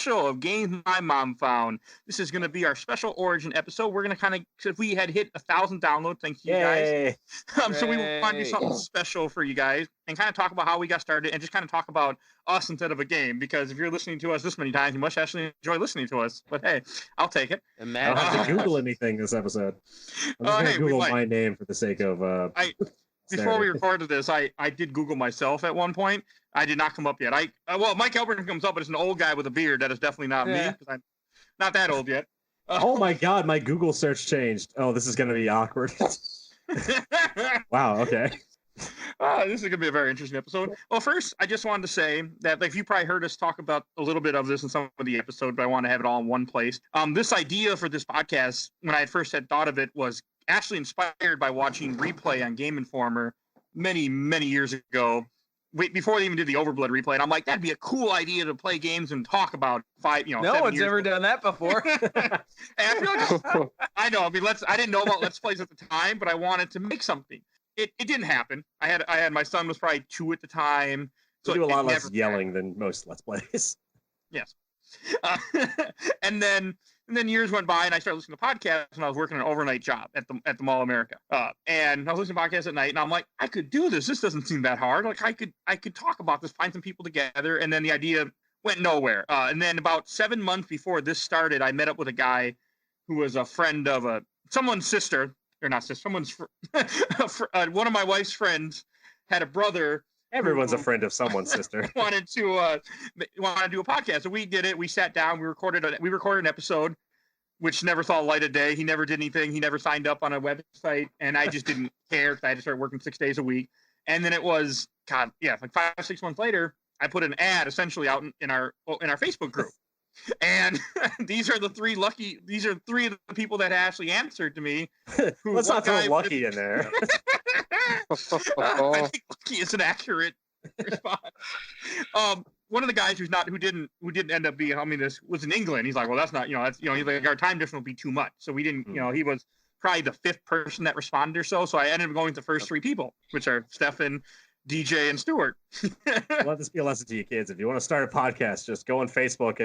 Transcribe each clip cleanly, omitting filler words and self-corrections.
special of Games My Mom Found. This is going to be our special origin episode. We're going to kind of, if we had hit 1,000 downloads, thanks to you guys. So we want to do something special for you guys and kind of talk about how we got started and just kind of talk about us instead of a game. Because if you're listening to us this many times, you must actually enjoy listening to us. But hey, I'll take it. I don't have to Google anything this episode. I'm just going to Google my name for the sake of... Before we recorded this, I did Google myself at one point. I did not come up yet. Well, Mike Albertin comes up, but it's an old guy with a beard. That is definitely not me, because I'm not that old yet. Oh my God, my Google search changed. Oh, this is going to be awkward. Wow, okay. This is going to be a very interesting episode. Well, first, I just wanted to say that you probably heard us talk about a little bit of this in some of the episodes, but I want to have it all in one place. This idea for this podcast, when I first had thought of it, was actually inspired by watching replay on Game Informer many, many years ago, before they even did the Overblood replay. And I'm like, that'd be a cool idea to play games and talk about No one's ever done that before. And I feel like, I know. I mean, I didn't know about Let's Plays at the time, but I wanted to make something. It didn't happen. I had my son was probably 2 at the time. So you do a lot less yelling than most Let's Plays. Yes. And then years went by, and I started listening to podcasts, and I was working an overnight job at the Mall of America. And I was listening to podcasts at night, and I'm like, I could do this. This doesn't seem that hard. Like I could talk about this, find some people together, and then the idea went nowhere. And then about 7 months before this started, I met up with a guy who was a friend of someone's sister, or not sister, one of my wife's friends had a brother. Everyone's a friend of someone's sister. wanted to do a podcast, so we did it. We sat down. We recorded an episode, which never saw light of day. He never did anything. He never signed up on a website, and I just didn't care because I had to start working 6 days a week. And then it was like 5 or 6 months later, I put an ad essentially out in our Facebook group. And these are three of the people that actually answered to me. Let's not throw Lucky in there. I think Lucky is an accurate response. One of the guys who didn't end up being this was in England. He's like, well, that's not, he's like, our time difference will be too much. So we didn't, he was probably the 5th person that responded or so. So I ended up going with the first 3 people, which are Stefan, DJ, and Stuart. Let this be a lesson to you kids. If you want to start a podcast, just go on Facebook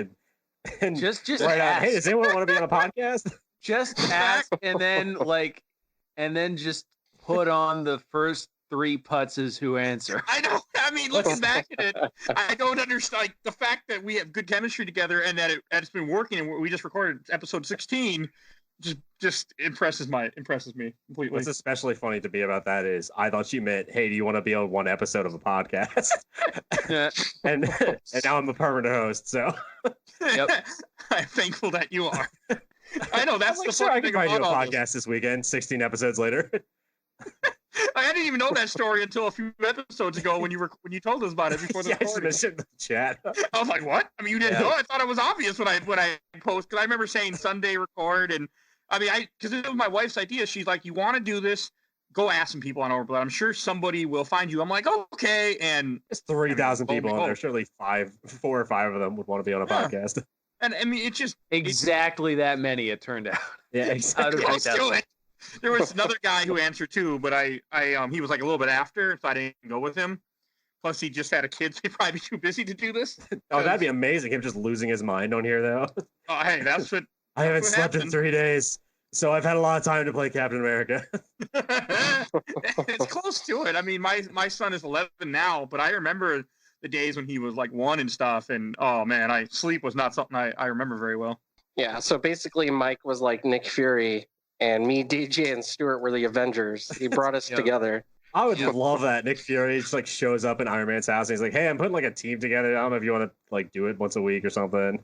and just write out, hey, does anyone want to be on a podcast? Just ask, and then just put on the first 3 putzes who answer. I know. I mean, looking back at it, I don't understand the fact that we have good chemistry together and that it's been working. And we just recorded episode 16. Just impresses me completely. What's especially funny to me about that is I thought you meant, hey, do you want to be on one episode of a podcast? and now I'm a permanent host, so. Yep. I'm thankful that you are. I know that's the funny thing about I do a podcast this weekend. 16 episodes later. I didn't even know that story until a few episodes ago when you told us about it before the recording. I mentioned the chat. I was like, "What? I mean, you didn't know? I thought it was obvious when I post, because I remember saying Sunday record, and I mean, because it was my wife's idea. She's like, "You want to do this? Go ask some people on Overblood. I'm sure somebody will find you." I'm like, "Okay." And there's 3,000 people on there. Surely 4 or 5 of them would want to be on a podcast. And I mean, it's just exactly that many. It turned out. Yeah, exactly. Let's do it. There was another guy who answered too, but he was like a little bit after, so I didn't go with him. Plus, he just had a kid, so he'd probably be too busy to do this. Oh, that'd be amazing. Him just losing his mind on here, though. Oh, hey, that's what I haven't slept in 3 days, so I've had a lot of time to play Captain America. It's close to it. I mean, my son is 11 now, but I remember the days when he was like 1 and stuff, and oh man, sleep was not something I remember very well. Yeah, so basically Mike was like Nick Fury, and me, DJ, and Stuart were the Avengers. He brought us together. I would love that. Nick Fury just like shows up in Iron Man's house and he's like, hey, I'm putting like a team together. I don't know if you want to like do it once a week or something.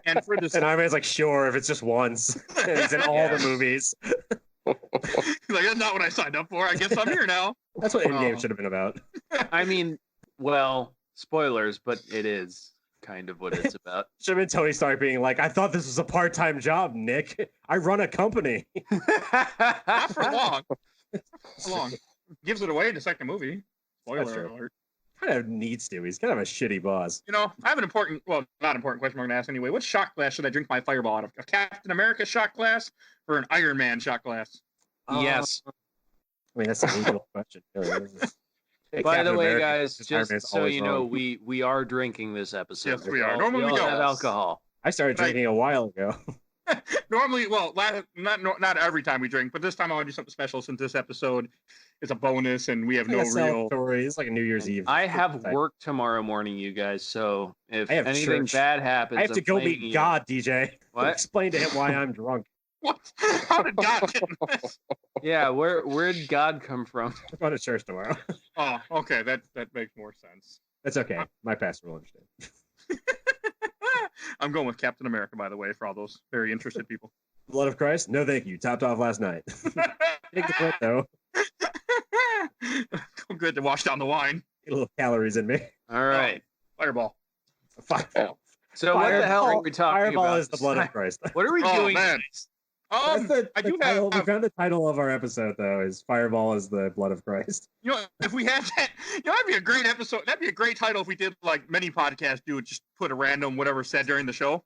And Iron Man's like, sure, if it's just once. And he's in all the movies. He's like, that's not what I signed up for. I guess I'm here now. That's what Endgame should have been about. I mean, well, spoilers, but it is kind of what it's about. Should have been Tony Stark being like, I thought this was a part-time job, Nick. I run a company. Not for long. Gives it away in the second movie. Spoiler alert. Kind of needs to. He's kind of a shitty boss. I have an not important question I'm going to ask anyway. What shot glass should I drink my Fireball out of? A Captain America shot glass or an Iron Man shot glass? Yes. I mean, that's an equal question. By the Captain way, America, guys, his Iron just Man's so always you know, wrong. we are drinking this episode. Yes, we are. Normally we we all don't. have alcohol. I started Right. drinking a while ago. Normally, well, not every time we drink, but this time I want to do something special since this episode is a bonus and we have no Like a real. celebratory. It's like a New Year's Eve. I have thing. work tomorrow morning, you guys. So if I have anything church. bad happens, I have to I'm go blaming meet you. God, DJ. What? Explain to him why I'm drunk. What? How did God get in this? Yeah, where did God come from? I'm going to church tomorrow. Oh, okay, that makes more sense. That's okay. My pastor will understand. I'm going with Captain America, by the way, for all those very interested people. Blood of Christ? No, thank you. Topped off last night. Take the foot, though. Good to wash down the wine. Get a little calories in me. All right. Fireball. So what the hell are we talking Fireball about? is the blood of Christ. What are we Oh, doing? man. That's the I do title. have. We found the title of our episode, though, is Fireball is the blood of Christ. You know, if we had that, that'd be a great episode. That'd be a great title if we did like many podcasts do. Just put a random whatever said during the show.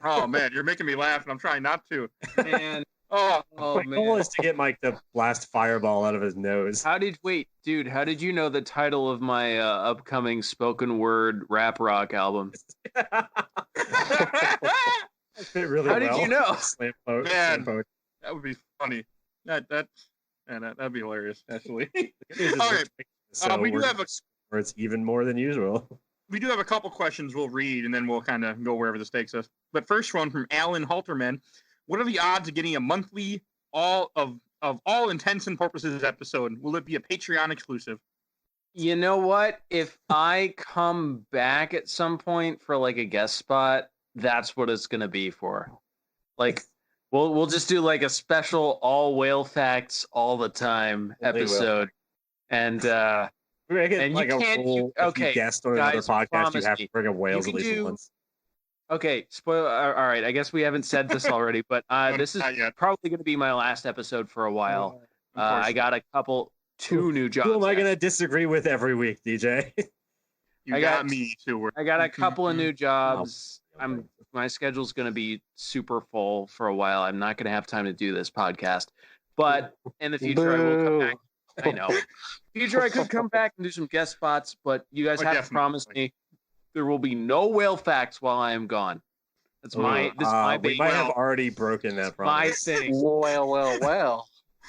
Oh man, you're making me laugh, and I'm trying not to. And Oh, oh My goal man, is to get Mike to blast Fireball out of his nose. how did you know the title of my upcoming spoken word rap rock album? Fit really How did well. you know? Slam Man. poetry. that would be funny. That'd be hilarious, actually. The good news is All we're right. so We do we're- have a where it's even more than usual. we do have a couple questions we'll read, and then we'll kind of go wherever this takes us. But first one from Alan Halterman: what are the odds of getting a monthly all intents and purposes episode? Will it be a Patreon exclusive? You know what? If I come back at some point for like a guest spot, that's what it's gonna be for. Like, we'll just do like a special all whale facts all the time Only episode, and We make it And you like a can't- rule. okay, if you guest on another guys, podcast, you promise have me. to bring up whales You at can least do- once. okay, spoil. All right, I guess we haven't said this already, but this is Not yet. probably going to be my last episode for a while. I got a two new jobs. Who am I actually. going to disagree with every week, DJ? You I got got- me too. I got a couple of new jobs. Oh, My schedule's going to be super full for a while. I'm not going to have time to do this podcast, but in the future I will come back. I know. Future I could come back and do some guest spots, but you guys Oh, have to definitely. promise me there will be no whale facts while I am gone. That's my we baby. might have already broken that My promise. thing. Well.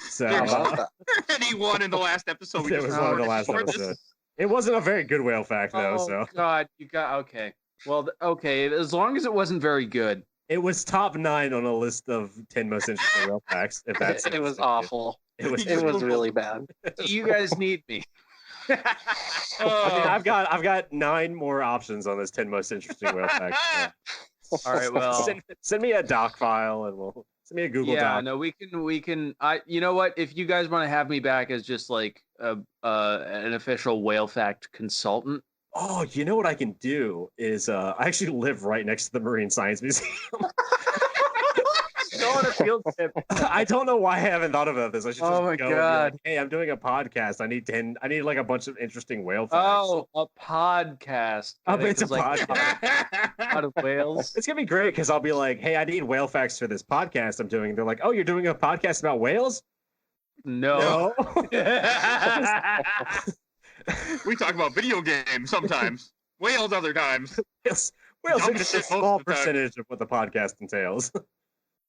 So How about that? And he won in the last episode. We it just was one of the recorded last before this. episodes. It wasn't a very good whale fact though, Oh so God, you got okay. Well, okay. As long as it wasn't very good. it was top 9 on a list of 10 most interesting whale facts. If that's It was awful. It was. It was really bad. You guys need me. I mean, I've got 9 more options on this 10 most interesting whale facts. All right. Well. Send me a doc file and we'll send me a Google Yeah. Doc. No, we can. You know what? If you guys want to have me back as just like an official whale fact consultant. Oh, you know what I can do is I actually live right next to the Marine Science Museum. Go on a field trip. I don't know why I haven't thought about this. I should just Oh my go and be God. like, hey, I'm doing a podcast. I need like a bunch of interesting whale facts. Oh, a podcast. Oh, Get it? it's a 'Cause, like, podcast. out of whales. It's gonna be great because I'll be like, hey, I need whale facts for this podcast I'm doing. They're like, oh, you're doing a podcast about whales? No. We talk about video games sometimes. Whales other times. Whales are Dumb just a shit most small of the time. percentage of what the podcast entails.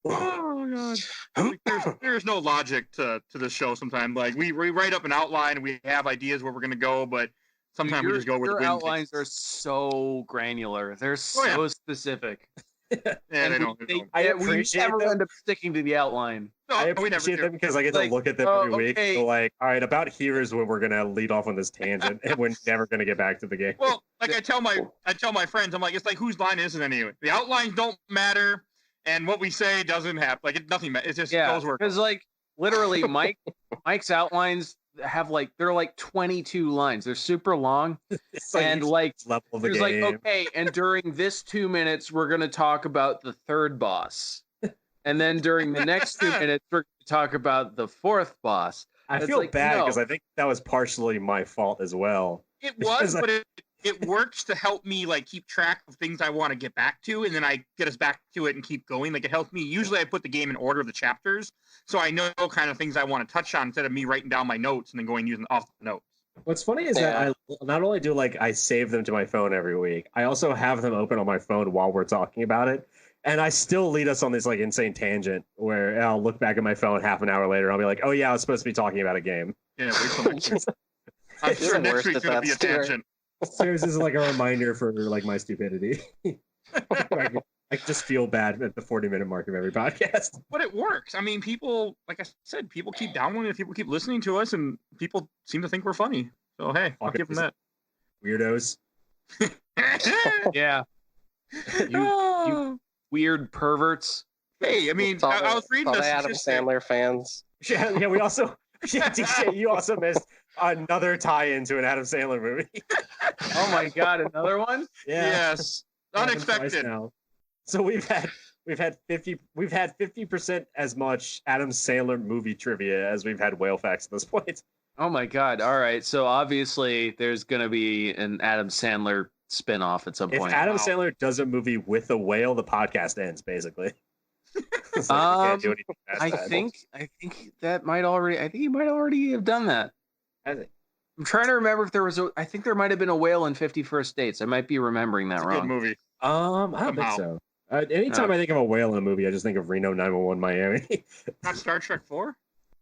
Oh god. Like, there's no logic to this show sometimes. Like we write up an outline and we have ideas where we're gonna go, but sometimes we just go where the your wind outlines takes are so granular. They're Oh, so yeah. specific. Yeah, they don't. They don't. I we appreciate never them. end up sticking to the outline. No, I we never appreciate do. them because I get Like, to look at them oh, every week. okay. So like, all right, about here is when we're gonna lead off on this tangent, and we're never gonna get back to the game. Well, like I tell my friends, I'm like, it's like whose line is it anyway? The outlines don't matter, and what we say doesn't happen. Like nothing. It just Yeah, goes where. because like literally, Mike's outlines have they're like 22 lines. They're super long, It's like and each like level of the there's game. like okay, and during this 2 minutes, we're gonna talk about the third boss, and then during the next 2 minutes, we're gonna talk about the fourth boss. I it's feel like, bad no. because I think that was partially my fault as well. It Because was, but it works to help me like keep track of things I want to get back to, and then I get us back to it and keep going. Like it helps me. Usually, I put the game in order of the chapters, so I know kind of things I want to touch on instead of me writing down my notes and then going using off the notes. What's funny is that I not only do I save them to my phone every week, I also have them open on my phone while we're talking about it. And I still lead us on this insane tangent where I'll look back at my phone half an hour later and I'll be like, oh yeah, I was supposed to be talking about a game. Yeah, wait till next week. I'm sure next week's going to be a tangent. Seriously, this is a reminder for my stupidity. I just feel bad at the 40-minute mark of every podcast. But it works. I mean, people, like I said, people keep downloading it, people keep listening to us, and people seem to think we're funny. So, hey, I'll give them that. Weirdos. Yeah. You weird perverts. Hey, I mean, I was reading the this. Adam Sandler fans. Yeah, we also... DJ, you also missed another tie-in to an Adam Sandler movie. Oh my God, another one? Yeah. Yes. Unexpected. Now. So we've had 50% as much Adam Sandler movie trivia as we've had whale facts at this point. Oh my God. All right. So obviously there's going to be an Adam Sandler spin-off at some point. If Adam Sandler does a movie with a whale, the podcast ends, basically. I think that might already. I think he might already have done that. I'm trying to remember if there was. I think there might have been a whale in 50 First Dates. I might be remembering that wrong. Good movie. I don't think so. Anytime I think of a whale in a movie, I just think of Reno 911 Miami. Not Star Trek 4?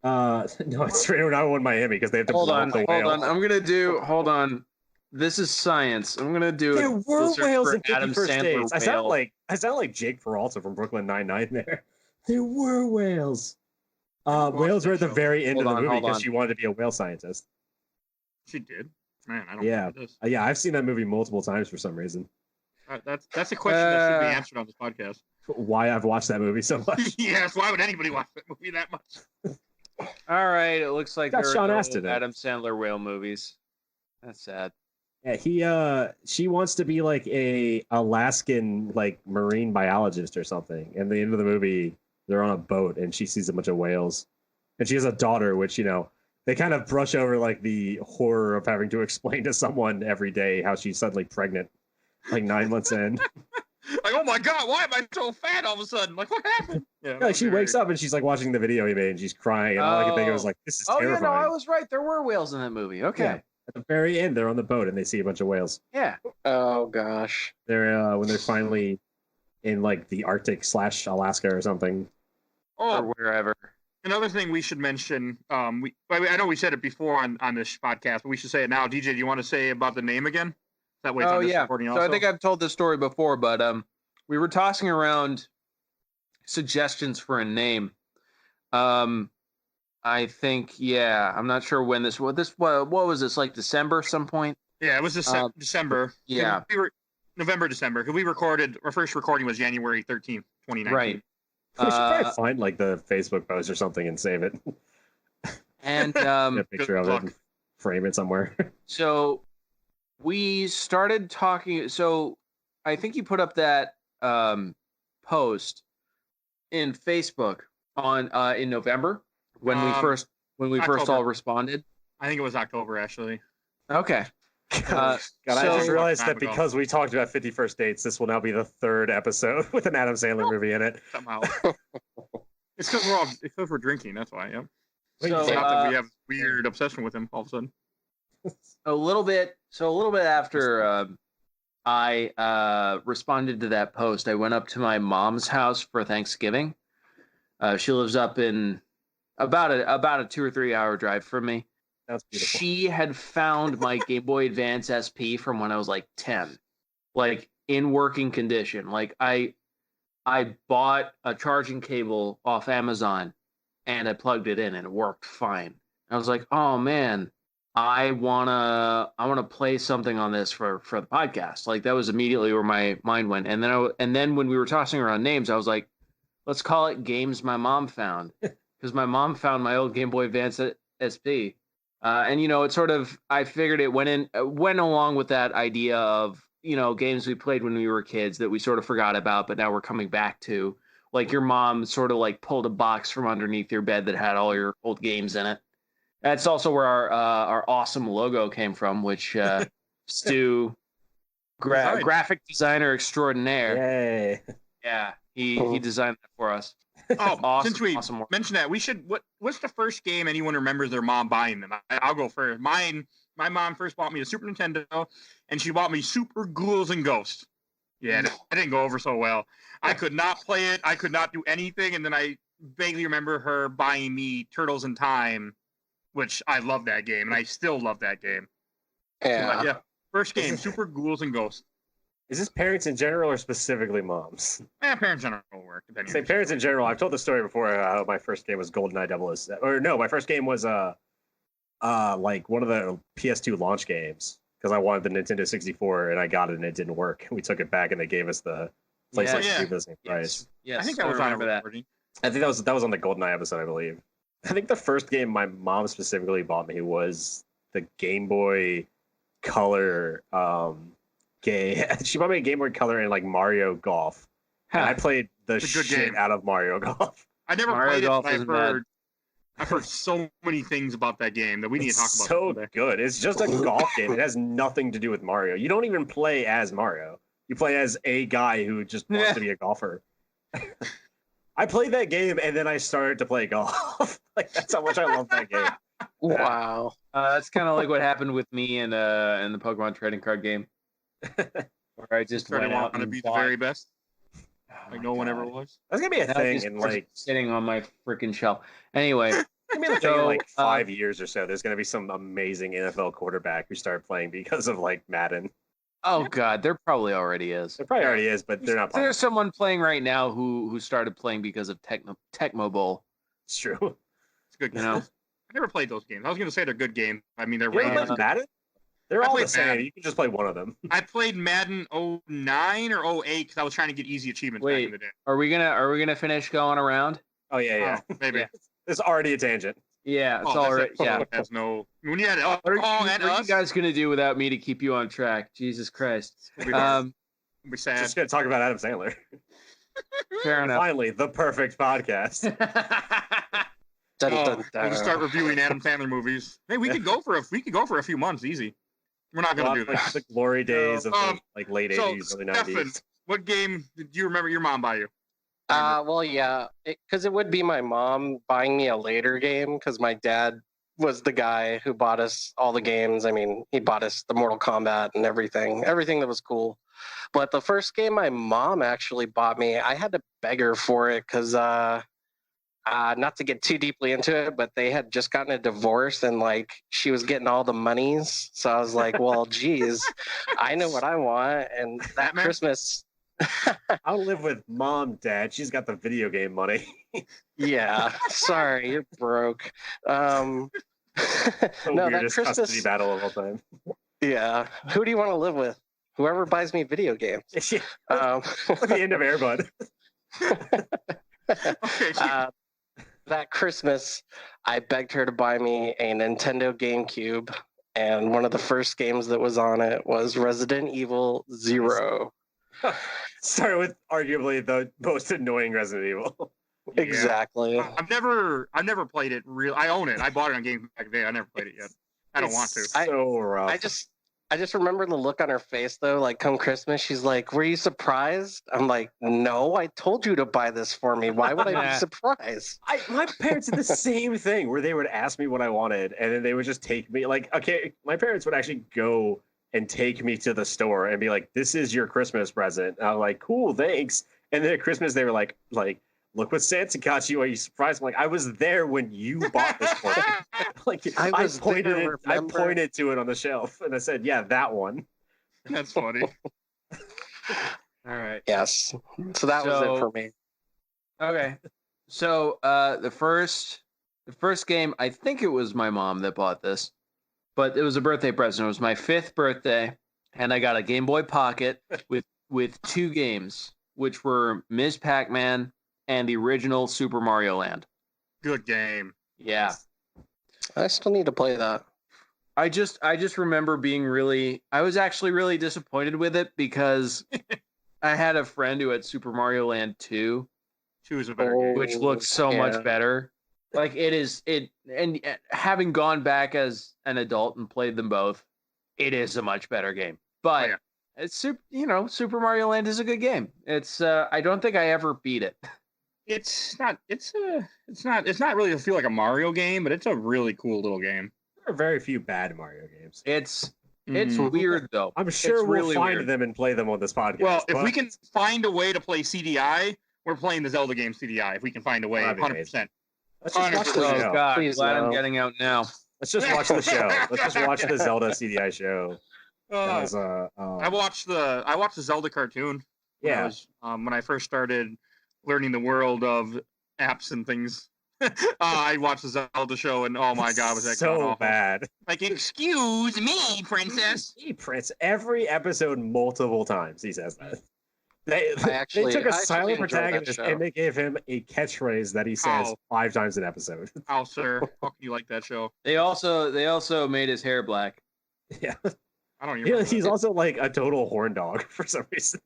No, it's Reno 911 Miami because they have to blow up the whale. Hold on. This is science. I'm gonna do. There were whales in 50 First Dates. I sound whale. like Jake Peralta from Brooklyn Nine-Nine there. There were whales. Whales were at the very end of the movie because she wanted to be a whale scientist. She did. Man, I don't remember this. Yeah, I've seen that movie multiple times for some reason. That's a question that should be answered on this podcast. Why I've watched that movie so much? Yes, why would anybody watch that movie that much? All right, it looks like there Sean are Astin no Adam Sandler whale movies. That's sad. Yeah, she wants to be like a Alaskan marine biologist or something. And at the end of the movie, they're on a boat and she sees a bunch of whales. And she has a daughter, which, they kind of brush over the horror of having to explain to someone every day how she's suddenly pregnant, 9 months in. Oh my God, why am I so fat all of a sudden? What happened? Yeah, she wakes up and she's watching the video he made and she's crying. And all I can think of is this is terrifying. Yeah, no, I was right. There were whales in that movie. Okay. Yeah. At the very end, they're on the boat and they see a bunch of whales. Yeah. Oh gosh. They're when they're finally in the Arctic / Alaska or something. Or wherever. Another thing we should mention, I know we said it before on this podcast, but we should say it now. DJ, do you want to say about the name again? That way it's on this recording also. So I think I've told this story before, but we were tossing around suggestions for a name. I think, I'm not sure when what was this, December some point? Yeah, it was December. Yeah. November, December, because our first recording was January 13th, 2019. Right. We should probably find the Facebook post or something and save it. And a picture of it and frame it somewhere. So we started talking. So I think you put up that post in Facebook on in November when we first all responded. I think it was October actually. Okay. God, I just realized that because we talked about 50 First Dates, this will now be the third episode with an Adam Sandler movie in it. Somehow. It's because we're drinking, that's why, yeah. So, it's not that we have weird obsession with him all of a sudden. A little bit after I responded to that post, I went up to my mom's house for Thanksgiving. She lives up in about a 2 or 3 hour drive from me. That's beautiful. She had found my Game Boy Advance SP from when I was 10, in working condition. I bought a charging cable off Amazon and I plugged it in and it worked fine. I was like, oh man, I wanna play something on this for the podcast. That was immediately where my mind went. And then when we were tossing around names, I was like, let's call it Games My Mom Found, because my mom found my old Game Boy Advance SP. And it sort of, I figured it went along with that idea of, games we played when we were kids that we sort of forgot about, but now we're coming back to. Your mom sort of pulled a box from underneath your bed that had all your old games in it. That's also where our awesome logo came from, which Stu, graphic designer extraordinaire. Yay. Yeah, he designed that for us. Oh, awesome, since we awesome mentioned that, we should. What's the first game anyone remembers their mom buying them? I'll go first. Mine my mom first bought me a Super Nintendo, and she bought me Super Ghouls and Ghosts. Yeah, that didn't go over so well. I could not play it. I could not do anything. And then I vaguely remember her buying me Turtles in Time, which I love that game, and I still love that game. Yeah. Yeah. First game, Super Ghouls and Ghosts. Is this parents in general or specifically moms? Parents in general work. Say parents in general. I've told the story before how my first game was GoldenEye 007. Or no, my first game was like one of the PS2 launch games because I wanted the Nintendo 64 and I got it and it didn't work. We took it back and they gave us the PlayStation 2 for the same price. Yes, I think that was on that. I think that was on the GoldenEye episode, I believe. I think the first game my mom specifically bought me was the Game Boy Color game. She bought me a Game Boy Color and like Mario Golf. And I played the shit game. out of Mario Golf. I never Mario played Golf it, but isn't I've heard so many things about that game that we need to talk about. So good. It's just a golf game. It has nothing to do with Mario. You don't even play as Mario. You play as a guy who just wants to be a golfer. I played that game and then I started to play golf. Like that's how much I love that game. Wow. That's kind of like what happened with me in the Pokemon trading card game, where I just went out to and be bought. the very best, Oh like my no one God. ever was. That's gonna be a That thing just in starts like sitting on my freaking shelf. Anyway, I mean, So, in like 5 years or so, there's going to be some amazing NFL quarterback who started playing because of like Madden. oh God, there probably already is. There probably already is, but they're not. There's someone playing right now who started playing because of Tecmo Bowl. It's true. It's a good. You know? I never played those games. I was going to say they're good games. I mean, they're You ever rated. played Madden? They're I all the played same. Madden. You can just play one of them. I played Madden 09 or 08 because I was trying to get easy achievements back in the day. Are we gonna finish going around? Oh yeah. Oh, maybe. Yeah. It's already a tangent. Yeah, it's Oh, all that's right. Yeah. Has no. When you had and What are you us, guys gonna do without me to keep you on track? Jesus Christ. it'll be hard. It'll be sad. Just going to talk about Adam Sandler. Fair enough. Finally, the perfect podcast. Dun, Oh, dun, we'll dun. just start reviewing Adam Sandler movies. Hey, we could go for a few months easy. We're not going to do Like that. the glory days of the like late So, 80s, early Stefan, 90s. what game did you remember your mom buy you? Well, yeah, because it would be my mom buying me a later game because my dad was the guy who bought us all the games. I mean, he bought us the Mortal Kombat and everything that was cool. But the first game my mom actually bought me, I had to beg her for it because, not to get too deeply into it, but they had just gotten a divorce and like she was getting all the monies. So I was like, well, geez, I know what I want. And that Batman? Christmas. I'll live with mom, dad. She's got the video game money. Yeah, sorry, you're broke. The No, that weirdest custody Christmas. battle of all time. Yeah, who do you want to live with? Whoever buys me video games. Yeah, Um, at the end of Airbud. Okay, that Christmas, I begged her to buy me a Nintendo GameCube, and one of the first games that was on it was Resident Evil 0. Start with arguably the most annoying Resident Evil. Yeah. Exactly. I've never played it. I own it. I bought it on Game back then. I never played it yet. I don't want to. It's so rough. I just remember the look on her face though, like come Christmas, she's like, "Were you surprised?" I'm like, "No, I told you to buy this for me. Why would I be surprised?" My parents did the same thing where they would ask me what I wanted and then they would just take me like, okay, my parents would actually go and take me to the store and be like, "This is your Christmas present." And I'm like, "Cool, thanks." And then at Christmas they were like, "Look what Santa got you. Are you surprised?" I'm like, "I was there when you bought this for me." Like I pointed to it on the shelf and I said, "Yeah, that one." That's funny. All right. Yes. So that was it for me. Okay. So the first game, I think it was my mom that bought this, but it was a birthday present. It was my 5th birthday, and I got a Game Boy Pocket with 2 games, which were Ms. Pac-Man and the original Super Mario Land. Good game. Yeah. I still need to play that. I just remember I was actually really disappointed with it because I had a friend who had Super Mario Land 2, Choose a better game. which looks so much better. Like and having gone back as an adult and played them both, it is a much better game. But it's Super Mario Land is a good game. It's I don't think I ever beat it. It's not really feel like a Mario game, but it's a really cool little game. There are very few bad Mario games. games. It's weird though. I'm sure we'll really find weird. them and play them on this podcast. Well, if but we can find a way to play CDI, we're playing the Zelda game CDI. If we can find a way, That'd be 100%. let's just watch the 100%. show. Oh God, Please glad I'm no. getting out now. Let's just watch the show. Let's just watch the Zelda CDI show. That was, I watched the Zelda cartoon. When I yeah. was, when I first started learning the world of apps and things. I watched the Zelda show, and oh my God, was that so awful. bad? Like, excuse me, princess. Hey, Prince. Every episode, multiple times, he says that. They took a silent enjoyed that protagonist show. and they gave him a catchphrase that he says Oh. 5 times an episode. Oh, sir, how can you like that show? They also made his hair black. Yeah, I don't even. he's also like a total horn dog for some reason.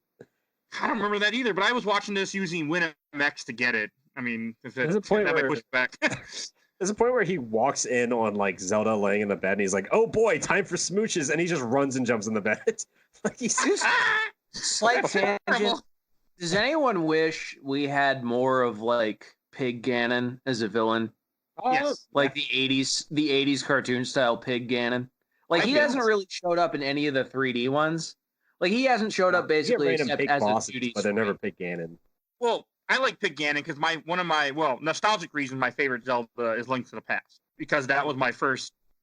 I don't remember that either. But I was watching this using WinMX to get it. I mean, if it, There's a point that might where- push it back. There's a point where he walks in on like Zelda laying in the bed and he's like, "Oh boy, time for smooches," and he just runs and jumps in the bed. Like he's just Slight tangent. Does anyone wish we had more of like Pig Ganon as a villain? Yes. Like the 80s cartoon style Pig Ganon. Like I he guess. hasn't really showed up in any of the 3D ones. Like he hasn't showed up You get basically random except pig as a bosses, 2D. but they're never sprite. Pig Ganon. Well, I like Pig Ganon because one of my nostalgic reasons my favorite Zelda is Link to the Past, because that was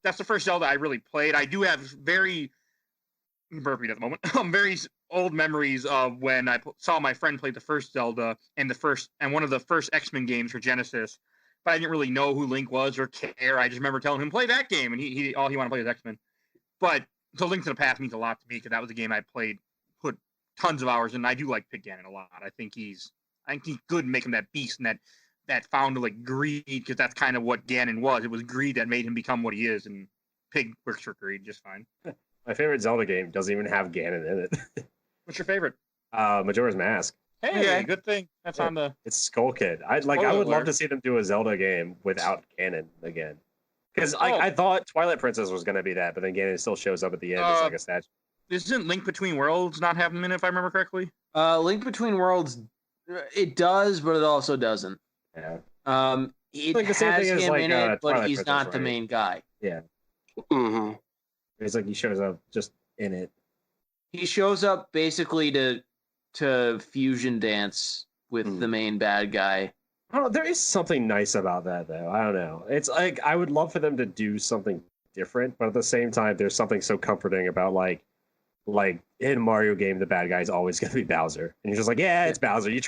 that's the first Zelda I really played. I do have very burping at the moment. Very old memories of when I saw my friend play the first Zelda and one of the first X-Men games for Genesis. But I didn't really know who Link was or care. I just remember telling him play that game, and he all he wanted to play was X-Men. But so Link to the Past means a lot to me because that was a game I played, put tons of hours in. I do like Pig Ganon a lot. I think he's good in making that beast and that found like greed, because that's kind of what Ganon was. It was greed that made him become what he is, and Pig works for greed just fine. My favorite Zelda game doesn't even have Ganon in it. What's your favorite? Majora's Mask. Hey, Okay. good thing that's Yeah. on the. It's Skull Kid. I Spoiler would love alert. to see them do a Zelda game without Ganon again. Because Oh. I thought Twilight Princess was going to be that, but then Ganon still shows up at the end as like a statue. Isn't Link Between Worlds not having in it, if I remember correctly? Link Between Worlds, it does, but it also doesn't. Yeah. It Like the same has thing as, him like, in it, but Twilight he's Princess, not the right? main guy. Mm-hmm. It's like he shows up just in it. He shows up basically to fusion dance with the main bad guy. I don't know. There is something nice about that, though. I don't know. It's like I would love for them to do something different, but at the same time, there's something so comforting about like in a Mario game, the bad guy is always going to be Bowser, and you're just like, yeah, it's Bowser. You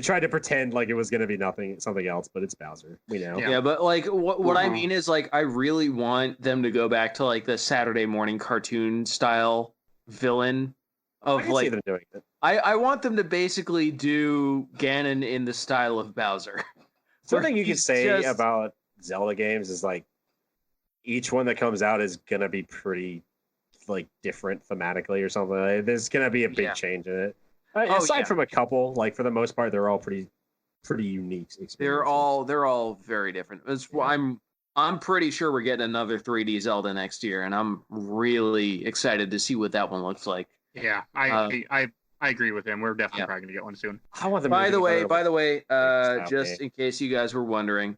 try to pretend like it was going to be something else, but it's Bowser. We know. Yeah. Yeah, but like what I Mhm. mean is like I really want them to go back to like the Saturday morning cartoon style villain I of can see like them doing it. I want them to basically do Ganon in the style of Bowser. Something Where you could he's say just- about Zelda games is like each one that comes out is gonna be pretty like different thematically or something. Like, there's gonna be a big Yeah. change in it. Oh, Aside yeah. from a couple, like for the most part, they're all pretty unique experiences. They're all very different. It's, I'm pretty sure we're getting another 3D Zelda next year, and I'm really excited to see what that one looks like. Yeah, I agree with him. We're definitely Yeah. probably gonna get one soon. I want them. By to the do way, another- style just game. in case you guys were wondering,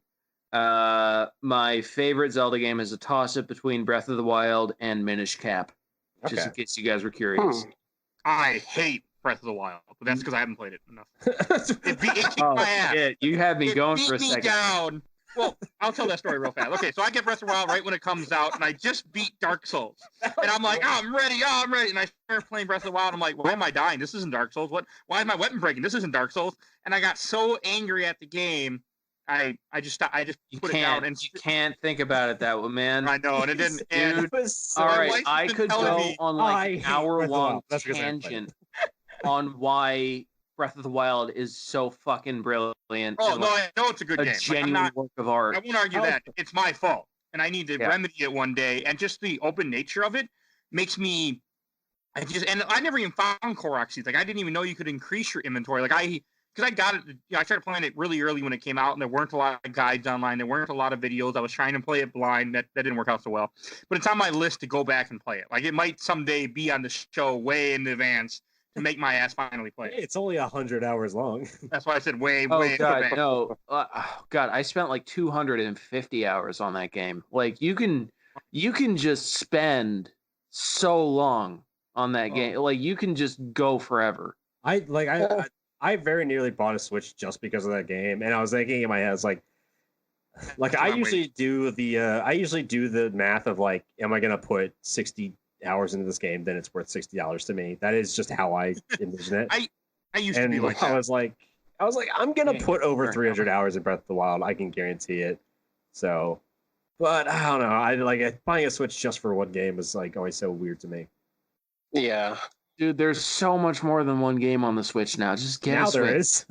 my favorite Zelda game is a toss-up between Breath of the Wild and Minish Cap. Just Okay. in case you guys were curious. I hate Breath of the Wild, but that's because I haven't played it enough. It kicked Oh my ass. shit! You had me It going beat for a me second. down. Well, I'll tell that story real fast. Okay, so I get Breath of the Wild right when it comes out, and I just beat Dark Souls. And I'm like, I'm ready. And I start playing Breath of the Wild. I'm like, why am I dying? This isn't Dark Souls. Why is my weapon breaking? This isn't Dark Souls. And I got so angry at the game, I just stopped. I just You put it down. can't. And You can't think about it that way, man. I know, and it didn't. And It was so- All my right, wife's I been could telling go me- on I like hate an Breath of the hour-long Wild. That's because I haven't played tangent on why Breath of the Wild is so fucking brilliant. oh and, no, like, I know it's a good a game. Like, genuine I'm not. work of art. I won't argue Oh. that. It's my fault, and I need to Yeah. remedy it one day. And just the open nature of it makes me. I never even found Korok seeds. Like I didn't even know you could increase your inventory. Like because I got it. I started playing it really early when it came out, and there weren't a lot of guides online. There weren't a lot of videos. I was trying to play it blind. That didn't work out so well. But it's on my list to go back and play it. Like it might someday be on the show way in advance to make my ass finally play it. It's only 100 hours long. That's why I said way Oh in god, advance. no! God, I spent like 250 hours on that game. Like you can you can just spend so long on that game. Like you can just go forever. I very nearly bought a Switch just because of that game, and I was thinking in my head, I was like I usually do the math of like, am I gonna put 60 hours into this game? Then it's worth $60 to me. That is just how I envision it. I used to be like that. I was like, I'm gonna put over 300 hours in Breath of the Wild. I can guarantee it. So, but I don't know. I like buying a Switch just for one game is like always so weird to me. Yeah, dude, there's so much more than one game on the Switch now. Just get a Switch. There is.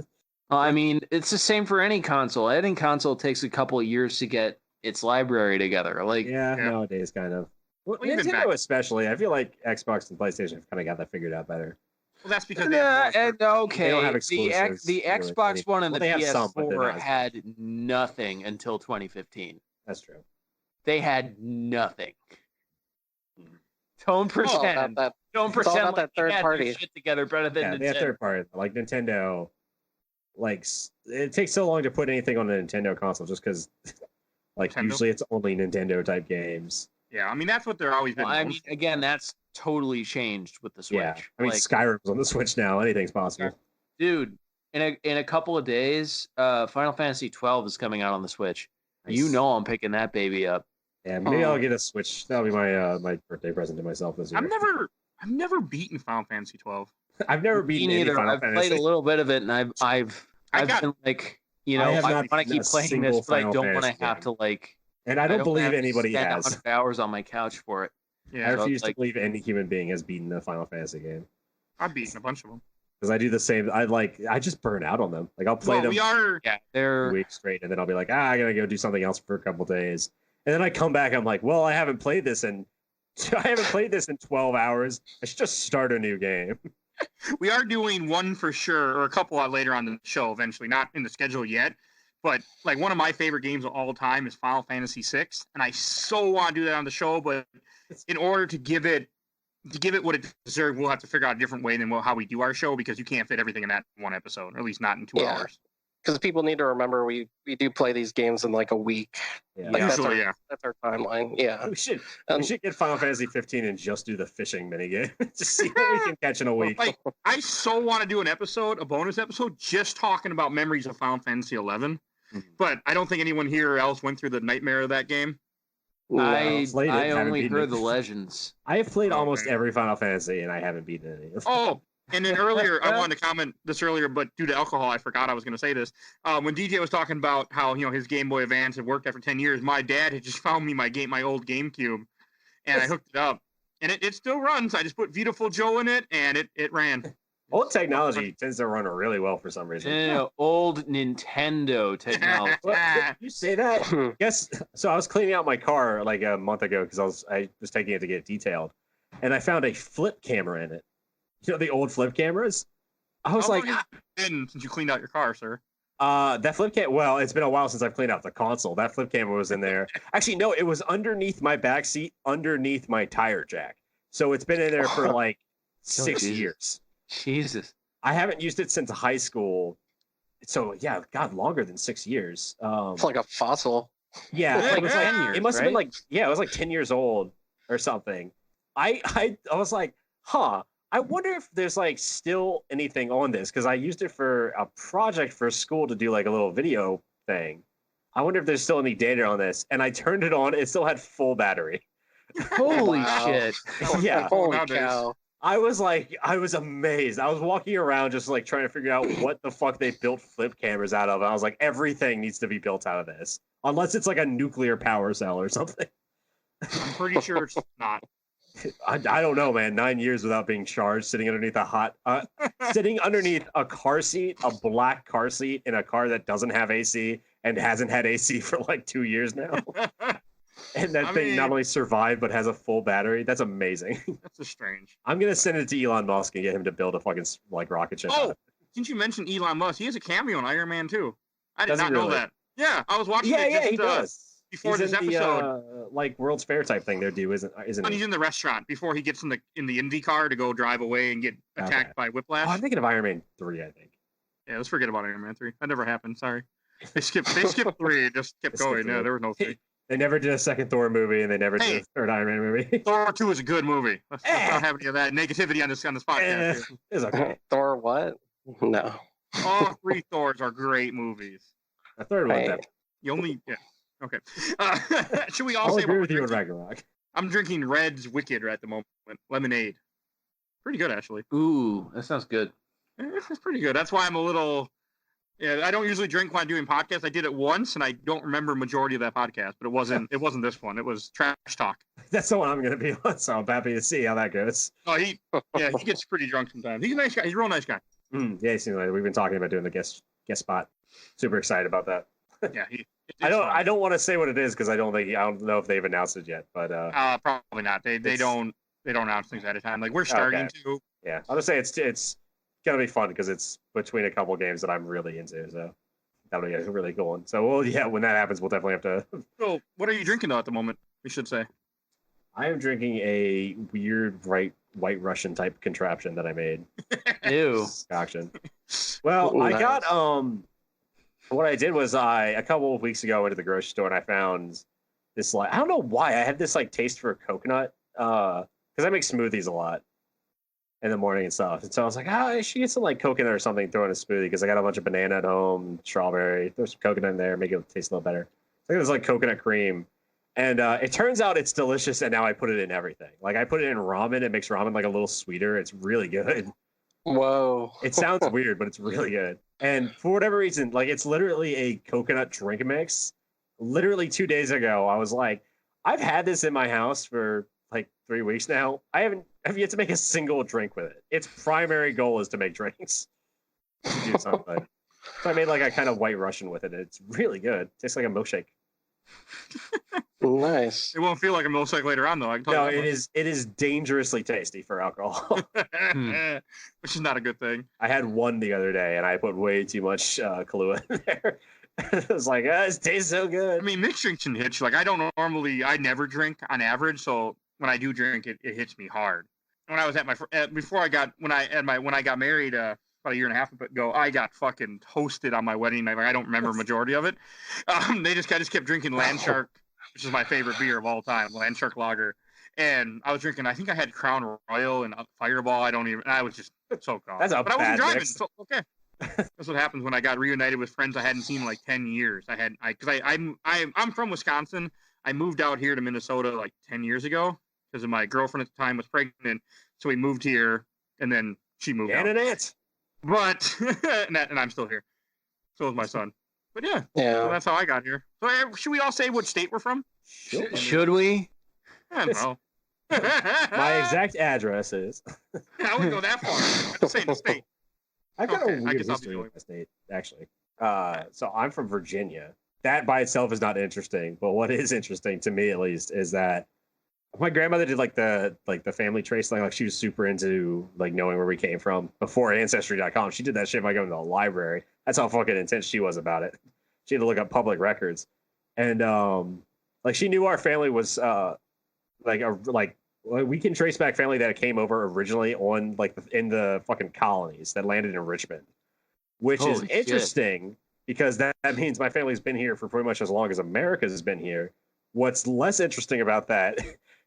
I mean, it's the same for any console. Any console takes a couple of years to get its library together. Like, nowadays, kind of. Well, Nintendo especially. I feel like Xbox and PlayStation have kind of got that figured out better. Well, that's because they don't have exclusives. The Xbox One and the PS4 some, had nothing until 2015. That's true. They had nothing. Don't pretend. Don't pretend about that third party shit together better than Nintendo. They have third party. Like Nintendo, like it takes so long to put anything on a Nintendo console just because, like, usually it's only Nintendo type games. Yeah, I mean that's what they're always been. Well, I mean, again, that's totally changed with the Switch. Yeah, I mean, Skyrim's on the Switch now. Anything's possible. Dude, in a couple of days, Final Fantasy 12 is coming out on the Switch. Nice. You know I'm picking that baby up. Yeah, maybe I'll get a Switch. That'll be my my birthday present to myself this year. I've never beaten Final Fantasy 12. I've never beaten any Final I've Fantasy. played a little bit of it, and I've been like, I want to keep playing this, but I don't want to have to like. And I don't believe anybody has 100 hours on my couch for it. Yeah, I refuse to believe any human being has beaten a Final Fantasy game. I've beaten a bunch of them. Because I do the same. I just burn out on them. Like I'll play them they're weeks straight, and then I'll be like, I gotta go do something else for a couple days, and then I come back. I'm like, well, I haven't played this in 12 hours. I should just start a new game. We are doing one for sure, or a couple later on the show eventually. Not in the schedule yet, but like one of my favorite games of all time is Final Fantasy VI, and I so want to do that on the show, but in order to give it what it deserves, we'll have to figure out a different way than how we do our show because you can't fit everything in that one episode, or at least not in 2 hours. Because people need to remember we do play these games in like a week. Yeah, like that's our timeline. Yeah, we should get Final Fantasy 15 and just do the fishing minigame to see what we can catch in a week. Like, I so want to do a bonus episode, just talking about memories of Final Fantasy 11. But I don't think anyone here else went through the nightmare of that game. I only heard the legends. I have played almost every Final Fantasy, and I haven't beaten any of them. Oh, and then earlier, I wanted to comment this earlier, but due to alcohol, I forgot I was going to say this. When DJ was talking about how his Game Boy Advance had worked after 10 years, my dad had just found me my old GameCube, and I hooked it up, and it still runs. I just put Beautiful Joe in it, and it ran. Old technology tends to run really well for some reason. Old Nintendo technology. You say that? Yes. So I was cleaning out my car like a month ago because I was taking it to get it and I found a flip camera in it. You know the old flip cameras? I was like, been since you cleaned out your car, sir? That flip cam. Well, it's been a while since I've cleaned out the console. That flip camera was in there. Actually, no, it was underneath my back seat, underneath my tire jack. So it's been in there for like 6 years. Jesus. I haven't used it since high school. So yeah, God, longer than 6 years. It's like a fossil. Yeah, it was like 10 years. It must have been like, it was like 10 years old or something. I was like, I wonder if there's like still anything on this because I used it for a project for school to do like a little video thing. I wonder if there's still any data on this. And I turned it on. It still had full battery. Holy shit. Yeah. Holy cow. I was amazed. I was walking around just like trying to figure out what the fuck they built flip cameras out of. And I was like, everything needs to be built out of this. Unless it's like a nuclear power cell or something. I'm pretty sure it's not. I don't know, man. 9 years without being charged, sitting underneath a car seat, a black car seat in a car that doesn't have AC and hasn't had AC for like 2 years now. And that thing not only survived but has a full battery. That's amazing. That's just strange. I'm gonna send it to Elon Musk and get him to build a fucking like rocket ship. Oh, since you mentioned Elon Musk, he has a cameo in Iron Man 2. I did not know that. Yeah, I was watching it just he does. Before he's this episode. Like World's Fair type thing they're due, isn't he? He's in the restaurant before he gets in the Indy car to go drive away and get attacked by Whiplash. Oh, I'm thinking of Iron Man 3, I think. Yeah, let's forget about Iron Man 3. That never happened. Sorry. They skipped 3. It just kept going. Yeah, there was no 3. They never did a second Thor movie, and they never did a third Iron Man movie. Thor 2 is a good movie. Let's not have any of that negativity on this podcast. Here. It's okay. Thor what? No. All 3 Thors are great movies. The third one, You only, okay. Should we all I'll say agree what with we're you on drinking? Ragnarok. I'm drinking Red's Wicked at the moment. Lemonade. Pretty good, actually. Ooh, that sounds good. It's pretty good. That's why I'm a little. Yeah, I don't usually drink when I'm doing podcasts. I did it once, and I don't remember majority of that podcast. But it wasn't this one. It was Trash Talk. That's the one I'm going to be on. So I'm happy to see how that goes. Oh, he gets pretty drunk sometimes. He's a nice guy. He's a real nice guy. Yeah, he seems like we've been talking about doing the guest spot. Super excited about that. Yeah, I don't want to say what it is because I don't know if they've announced it yet. But probably not. They don't announce things ahead of time. Like we're starting to. Yeah, I'll just say it's gonna be fun because it's between a couple games that I'm really into. So that'll be a really cool one. So when that happens, we'll definitely have to. So what are you drinking though at the moment? We should say. I am drinking a weird white Russian type contraption that I made. Ew. Action. Well, Nice. I got what I did was a couple of weeks ago went to the grocery store and I found this I don't know why I had this taste for coconut because I make smoothies a lot in the morning and stuff. And so I was like, I should get some coconut or something throw in a smoothie because I got a bunch of banana at home, strawberry, throw some coconut in there, make it taste a little better. I think it was coconut cream. And it turns out it's delicious, and now I put it in everything. I put it in ramen. It makes ramen a little sweeter. It's really good. Whoa. It sounds weird, but it's really good. And for whatever reason, it's literally a coconut drink mix. Literally 2 days ago, I was like, I've had this in my house for 3 weeks now. I've yet to make a single drink with it. Its primary goal is to make drinks. To do something. So I made a kind of white Russian with it. It's really good. It tastes like a milkshake. Nice. It won't feel like a milkshake later on, though. I can tell you it is dangerously tasty for alcohol. Which is not a good thing. I had one the other day, and I put way too much Kahlua in there. It was like, it tastes so good. I mean, mixed drinks can hit you. I never drink on average, so when I do drink, it hits me hard. When I was at when I got married about a year and a half ago, I got fucking toasted on my wedding night. I don't remember majority of it. I just kept drinking Landshark, which is my favorite beer of all time, Landshark Lager. And I was drinking, I think I had Crown Royal and Fireball. I was just so gone. That's a but I wasn't bad driving, mix. so okay. That's what happens when I got reunited with friends I hadn't seen in 10 years. I'm from Wisconsin. I moved out here to Minnesota 10 years ago because my girlfriend at the time was pregnant. So we moved here, and then she moved out. But and I'm still here. So is my son. But yeah, so that's how I got here. So should we all say what state we're from? Should we? I don't know. My exact address is. I wouldn't go that far. I'm just saying the state. I've got a I weird guess I'll be history going. with the state, actually. So I'm from Virginia. That by itself is not interesting, but what is interesting to me, at least, is that my grandmother did the family trace thing. She was super into knowing where we came from before Ancestry.com. She did that shit by going to the library. That's how fucking intense she was about it. She had to look up public records, and she knew our family was we can trace back family that came over originally on in the fucking colonies that landed in Richmond, which is interesting because that means my family's been here for pretty much as long as America's been here. What's less interesting about that,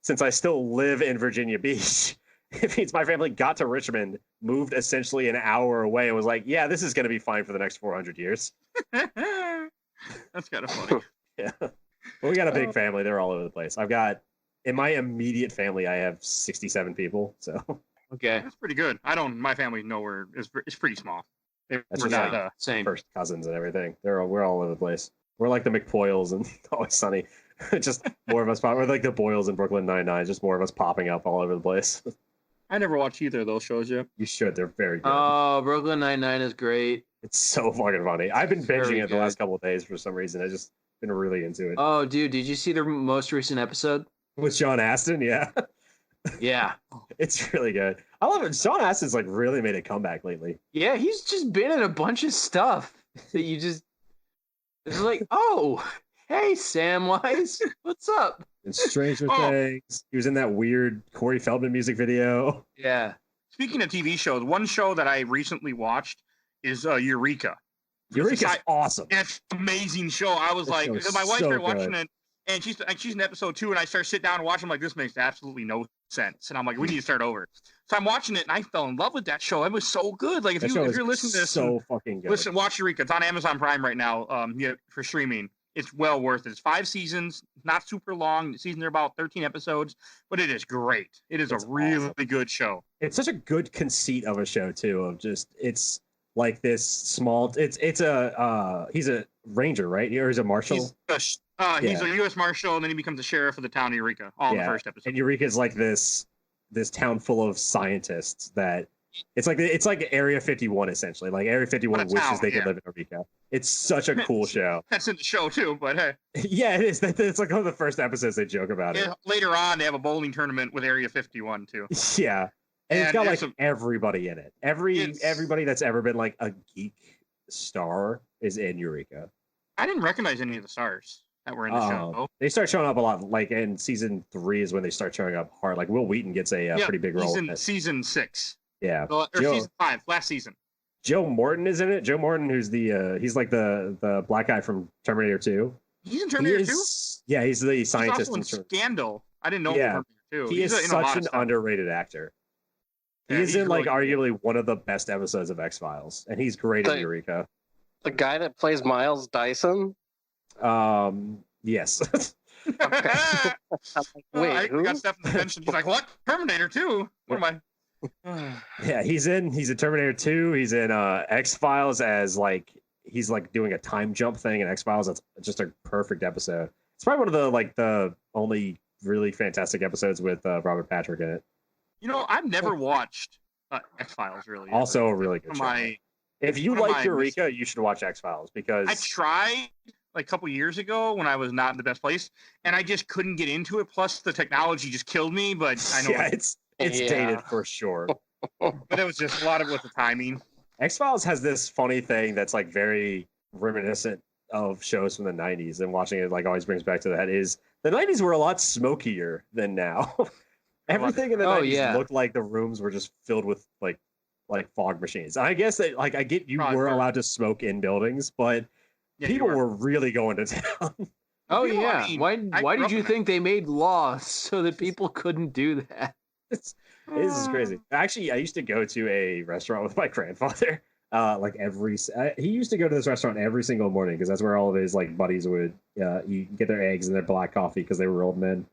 since I still live in Virginia Beach, it means my family got to Richmond, moved essentially an hour away, and was like, yeah, this is going to be fine for the next 400 years. That's kind of funny. Yeah. Well, we got a big family. They're all over the place. In my immediate family, I have 67 people. So okay, that's pretty good. My family nowhere is pretty small. That's we're just not same first cousins and everything. We're all over the place. We're like the McPoyles and Always Sunny. Just more of us pop. We're like the Boyles in Brooklyn Nine-Nine. Just more of us popping up all over the place. I never watched either of those shows yet. You should. They're very good. Oh, Brooklyn Nine-Nine is great. It's so fucking funny. I've been Very binging it the good. last couple of days for some reason. I just been really into it. Oh, dude, did you see the most recent episode? With Sean Astin, yeah. Yeah. It's really good. I love it. Sean Astin's really made a comeback lately. Yeah, he's just been in a bunch of stuff that you just it's like, oh, hey Samwise, what's up? And Stranger Things. He was in that weird Corey Feldman music video. Yeah. Speaking of TV shows, one show that I recently watched is Eureka. Eureka's awesome. It's an amazing show. I was This show is my wife so started watching good. it. And she's in episode 2, and I start sitting down and watching. I'm like, this makes absolutely no sense. And I'm like, we need to start over. So I'm watching it, and I fell in love with that show. It was so good. Like, if you're listening to this, so fucking good. Watch Eureka. It's on Amazon Prime right now. For streaming. It's well worth it. It's 5 seasons, not super long. The seasons are about 13 episodes, but it is great. It's a really awesome. Good show. It's such a good conceit of a show too. Of just it's like this small. He's a ranger, right? Or he's a marshal. He's a U.S. Marshal, and then he becomes the sheriff of the town of Eureka. In the first episode. And Eureka is like this town full of scientists that it's like Area 51 essentially. Like Area 51 wishes they could live in Eureka. It's such a cool show. That's in the show too, but hey. Yeah, it is. It's like one of the first episodes they joke about it. Later on, they have a bowling tournament with Area 51 too. Yeah, and it's got like everybody in it. Everybody that's ever been like a geek star is in Eureka. I didn't recognize any of the stars that were in the show. They start showing up a lot. Like in season 3 is when they start showing up hard. Like Will Wheaton gets a pretty big role. Season 6. Yeah, or season 5, last season. Joe Morton is in it. Joe Morton, who's he's like the black guy from Terminator 2. He's in Terminator 2? Yeah, he's the scientist in Scandal. I didn't know Terminator 2. He is such an underrated actor. He's in like arguably one of the best episodes of X-Files, and he's great in Eureka. The guy that plays Miles Dyson? Yes. Wait, I who? got Stephen mentioned. He's like, what? Terminator 2? What am I? Yeah, he's in Terminator 2. He's in X-Files as like he's like doing a time jump thing in X-Files. That's just a perfect episode. It's probably one of the only really fantastic episodes with Robert Patrick in it. You know, I've never watched X-Files really. Also a really good show. If you like Eureka, you should watch X-Files because I tried like a couple years ago when I was not in the best place, and I just couldn't get into it. Plus, the technology just killed me. But I know it's dated for sure. But it was just a lot of it with the timing. X-Files has this funny thing that's like very reminiscent of shows from the 90s, and watching it like always brings back to that is the 90s were a lot smokier than now. Everything in the 90s looked like the rooms were just filled with like fog machines. I guess that like I get you were allowed to smoke in buildings, but people were really going to town. Oh yeah. Why did you think they made laws so that people couldn't do that? This is crazy. Actually, I used to go to a restaurant with my grandfather. He used to go to this restaurant every single morning because that's where all of his like buddies would get their eggs and their black coffee because they were old men.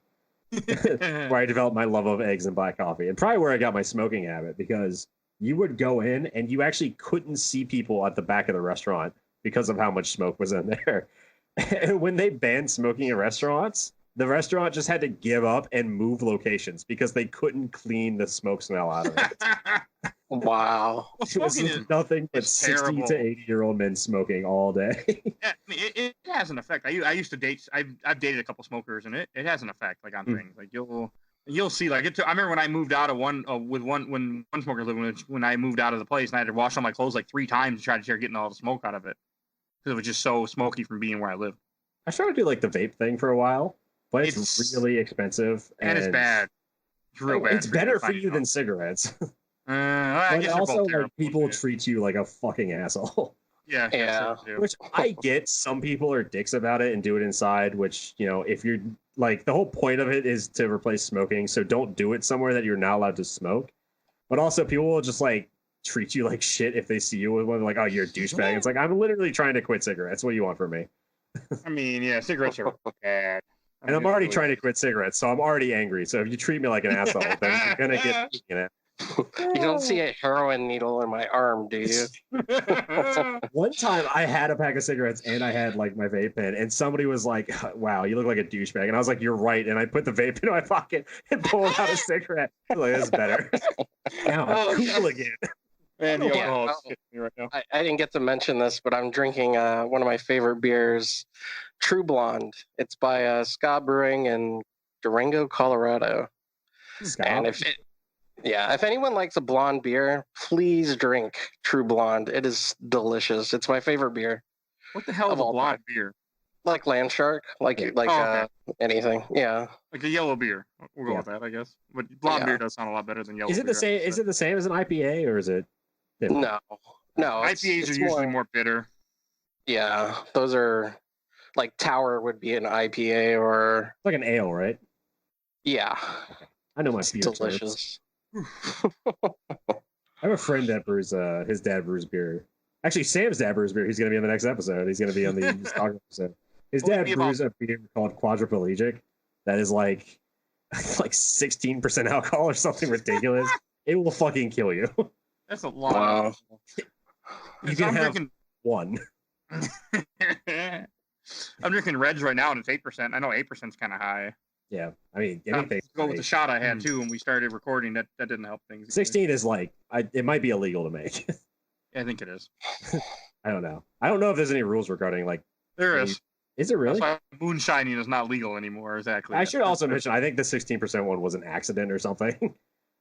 Where I developed my love of eggs and black coffee, and probably where I got my smoking habit because you would go in and you actually couldn't see people at the back of the restaurant because of how much smoke was in there. And when they banned smoking in restaurants, the restaurant just had to give up and move locations because they couldn't clean the smoke smell out of it. Wow. It was nothing but 60 to 80-year-old men smoking all day. Yeah, I mean, it has an effect. I used to date. I've dated a couple smokers, and it has an effect like on things. Like you'll see. Like I remember when I moved out of when one smoker lived with, when I moved out of the place, and I had to wash all my clothes like 3 times to try to start getting all the smoke out of it because it was just so smoky from being where I lived. I tried to do like the vape thing for a while, but it's really expensive and it's bad. It's real bad. It's better for you than cigarettes. But also, like, people treat you like a fucking asshole. Yeah. Which I get. Some people are dicks about it and do it inside. Which, you know, if you're like, the whole point of it is to replace smoking, so don't do it somewhere that you're not allowed to smoke. But also, people will just like treat you like shit if they see you with one. Like, oh, you're a douchebag. It's like, I'm literally trying to quit cigarettes. What do you want from me? I mean, yeah, cigarettes are bad. And I'm already trying to quit cigarettes, so I'm already angry. So if you treat me like an asshole, then you're gonna get it. You don't see a heroin needle in my arm, do you? One time I had a pack of cigarettes and I had like my vape pen, and somebody was like, wow, you look like a douchebag. And I was like, you're right. And I put the vape in my pocket and pulled out a cigarette. I was like, this is better. Now I'm cool again. Man, the alcohol is me right now. I didn't get to mention this, but I'm drinking one of my favorite beers, True Blonde. It's by Ska Brewing in Durango, Colorado. And if anyone likes a blonde beer, please drink True Blonde. It is delicious. It's my favorite beer. What the hell is a blonde beer? Like Land Shark, anything. Yeah. Like a yellow beer. We'll go with that, I guess. But blonde beer does sound a lot better than yellow beer. Is it the same as an IPA, or is it different? No. IPAs are usually more bitter. Yeah, those are like Tower would be an IPA or It's like an ale, right? yeah, I know my it's beer terms. delicious. I have a friend that brews. His dad brews beer. Actually, Sam's dad brews beer. He's going to be on the next episode. He's going to be on the stock episode. His What would dad it be brews a beer called Quadriplegic that is like 16% alcohol or something ridiculous. It will fucking kill you. That's a lot. Wow. You can have one. I'm drinking Reds right now, and it's 8%. I know 8% is kind of high. Yeah, I mean, Let's anything. go with the shot I had too when we started recording. That didn't help things. 16 is like, it might be illegal to make. I think it is. I don't know. I don't know if there's any rules regarding like. There is. Is it really? That's why moonshining is not legal anymore. Exactly. I should also mention. I think the 16% one was an accident or something.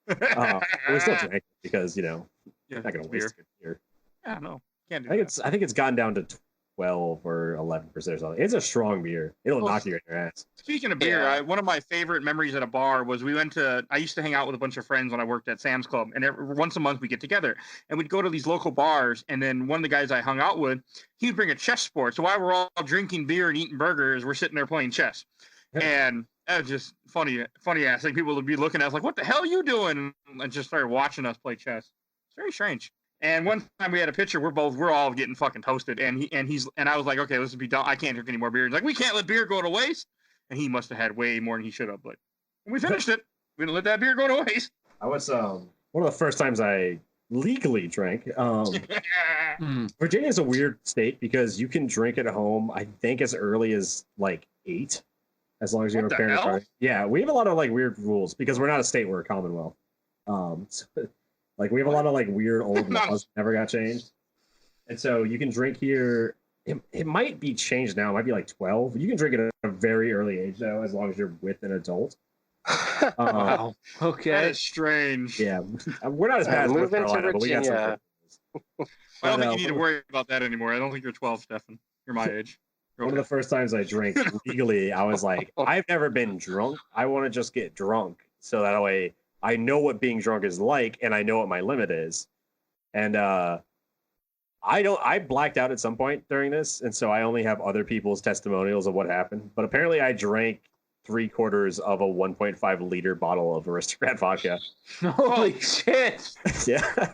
We still drank it because yeah, you're not gonna waste good beer. Yeah, no, can't do I think it's gotten down to 12 or 11% or something. It's a strong beer. It'll knock you in your ass. Speaking of beer, Yeah. one of my favorite memories at a bar was I used to hang out with a bunch of friends when I worked at Sam's Club, and once a month we get together and we'd go to these local bars, and then one of the guys I hung out with, he'd bring a chess sport. So while we're all drinking beer and eating burgers, we're sitting there playing chess. And that was just funny ass. Like people would be looking at us like, "What the hell are you doing?" And just started watching us play chess. It's very strange. And one time we had a picture, we're all getting fucking toasted, and I was like, okay, this would be done. I can't drink any more beer. He's like, we can't let beer go to waste. And he must have had way more than he should have. But when we finished it, we didn't let that beer go to waste. I was one of the first times I legally drank. Virginia is a weird state because you can drink at home. I think as early as like 8, as long as you have a parent card. Yeah, we have a lot of like weird rules because we're not a state; we're a commonwealth. Like we have a lot of like weird old laws that never got changed, and so you can drink here. It might be changed now. It might be like 12. You can drink at a very early age though, as long as you're with an adult. Wow. Okay. That is strange. Yeah, we're not as bad as North Carolina, but we got some. I don't think you need to worry about that anymore. I don't think you're 12, Stefan. You're my age. One of the first times I drank legally, I was like, I've never been drunk. I want to just get drunk so that way I know what being drunk is like and I know what my limit is. And I blacked out at some point during this, and so I only have other people's testimonials of what happened. But apparently I drank 3/4 of a 1.5 liter bottle of Aristocrat vodka. Holy shit. Yeah.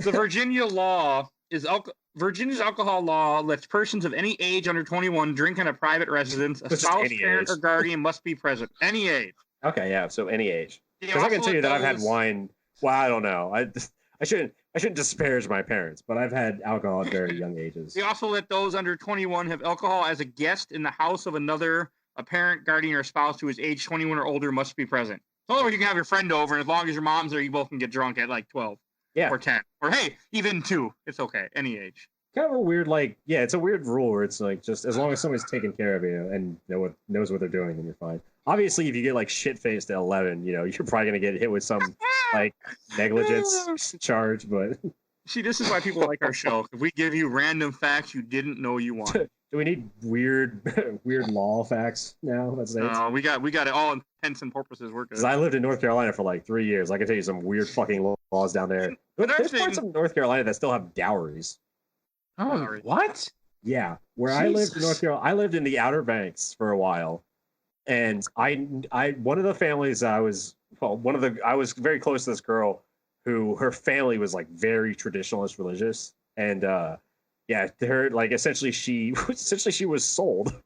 The Virginia law is Virginia's alcohol law lets persons of any age under 21 drink in a private residence. A spouse, parent, or guardian must be present. Any age. Okay, yeah. So any age. Because I can tell you that I've had wine. Well, I don't know. I shouldn't disparage my parents, but I've had alcohol at very young ages. They also let those under 21 have alcohol as a guest in the house of another. A parent, guardian, or spouse who is age 21 or older must be present. So in other words, you can have your friend over, and as long as your mom's there, you both can get drunk at like 12. Yeah. Or 10. Or hey, even 2. It's okay. Any age. Kind of a weird, it's a weird rule where it's like just as long as someone's taking care of you and knows what they're doing, then you're fine. Obviously, if you get like shit faced at 11, you're probably gonna get hit with some like negligence charge. But see, this is why people like our show. If we give you random facts you didn't know you wanted. Do we need weird law facts now? No, we got it all intents and purposes. We're good. Because I lived in North Carolina for like 3 years. I can tell you some weird fucking laws down there. There's parts of North Carolina that still have dowries. Oh, what? Yeah, where I lived in North Carolina, I lived in the Outer Banks for a while, and I one of the families I was very close to this girl who her family was like very traditionalist religious, and her like essentially she was sold,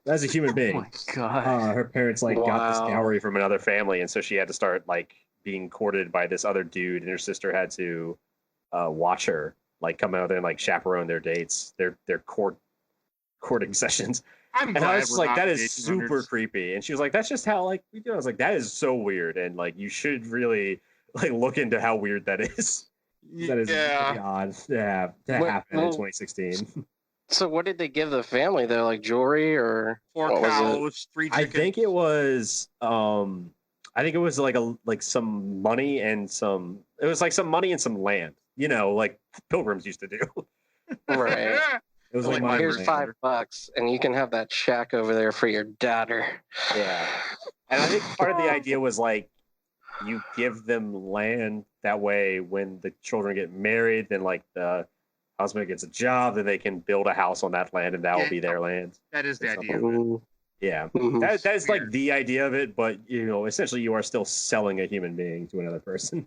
as a human being. Oh my god. Her parents got this dowry from another family, and so she had to start like being courted by this other dude, and her sister had to watch her. Like come out there and like chaperone their dates, their courting sessions. And I was like, that is super creepy. And she was like, that's just how like we do. I was like, that is so weird. And like you should really like look into how weird that is. That is really odd to happen in 2016. So what did they give the family? They're like jewelry or 4 cows, 3 chickens. I think it was like some money and some land. Like pilgrims used to do. Right. It was like here's $5 and you can have that shack over there for your daughter. Yeah. And I think part of the idea was like you give them land that way when the children get married, then like the husband gets a job, then they can build a house on that land, and that will be their land. That is the Or idea. something. Yeah, Mhm. that is like Weird. the idea of it, but essentially you are still selling a human being to another person.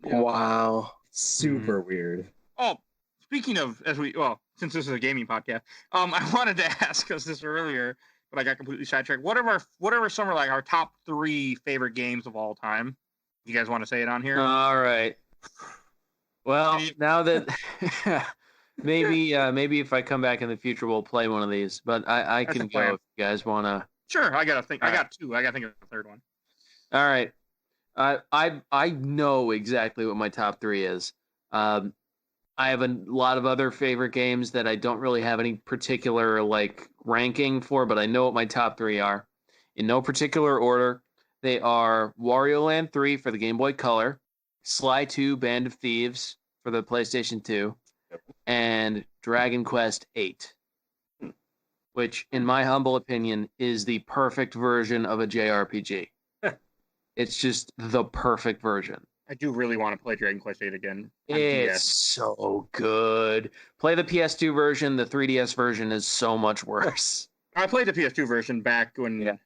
Yeah. Wow. Super weird. Oh, speaking of, since this is a gaming podcast, I wanted to ask us this earlier, but I got completely sidetracked. What are some of like our top 3 favorite games of all time? You guys want to say it on here? All right. Well, now that maybe if I come back in the future, we'll play one of these. But I That's can the plan. go if you guys want to. Sure, I gotta think. All I right. got 2. I gotta think of the third one. All right. I know exactly what my top 3 is. I have a lot of other favorite games that I don't really have any particular like ranking for, but I know what my top 3 are. In no particular order, they are Wario Land 3 for the Game Boy Color, Sly 2 Band of Thieves for the PlayStation 2, and Dragon Quest 8, which, in my humble opinion, is the perfect version of a JRPG. It's just the perfect version. I do really want to play Dragon Quest 8 again. On It's DS. so good. Play the PS2 version. The 3DS version is so much worse. I played the PS2 version back when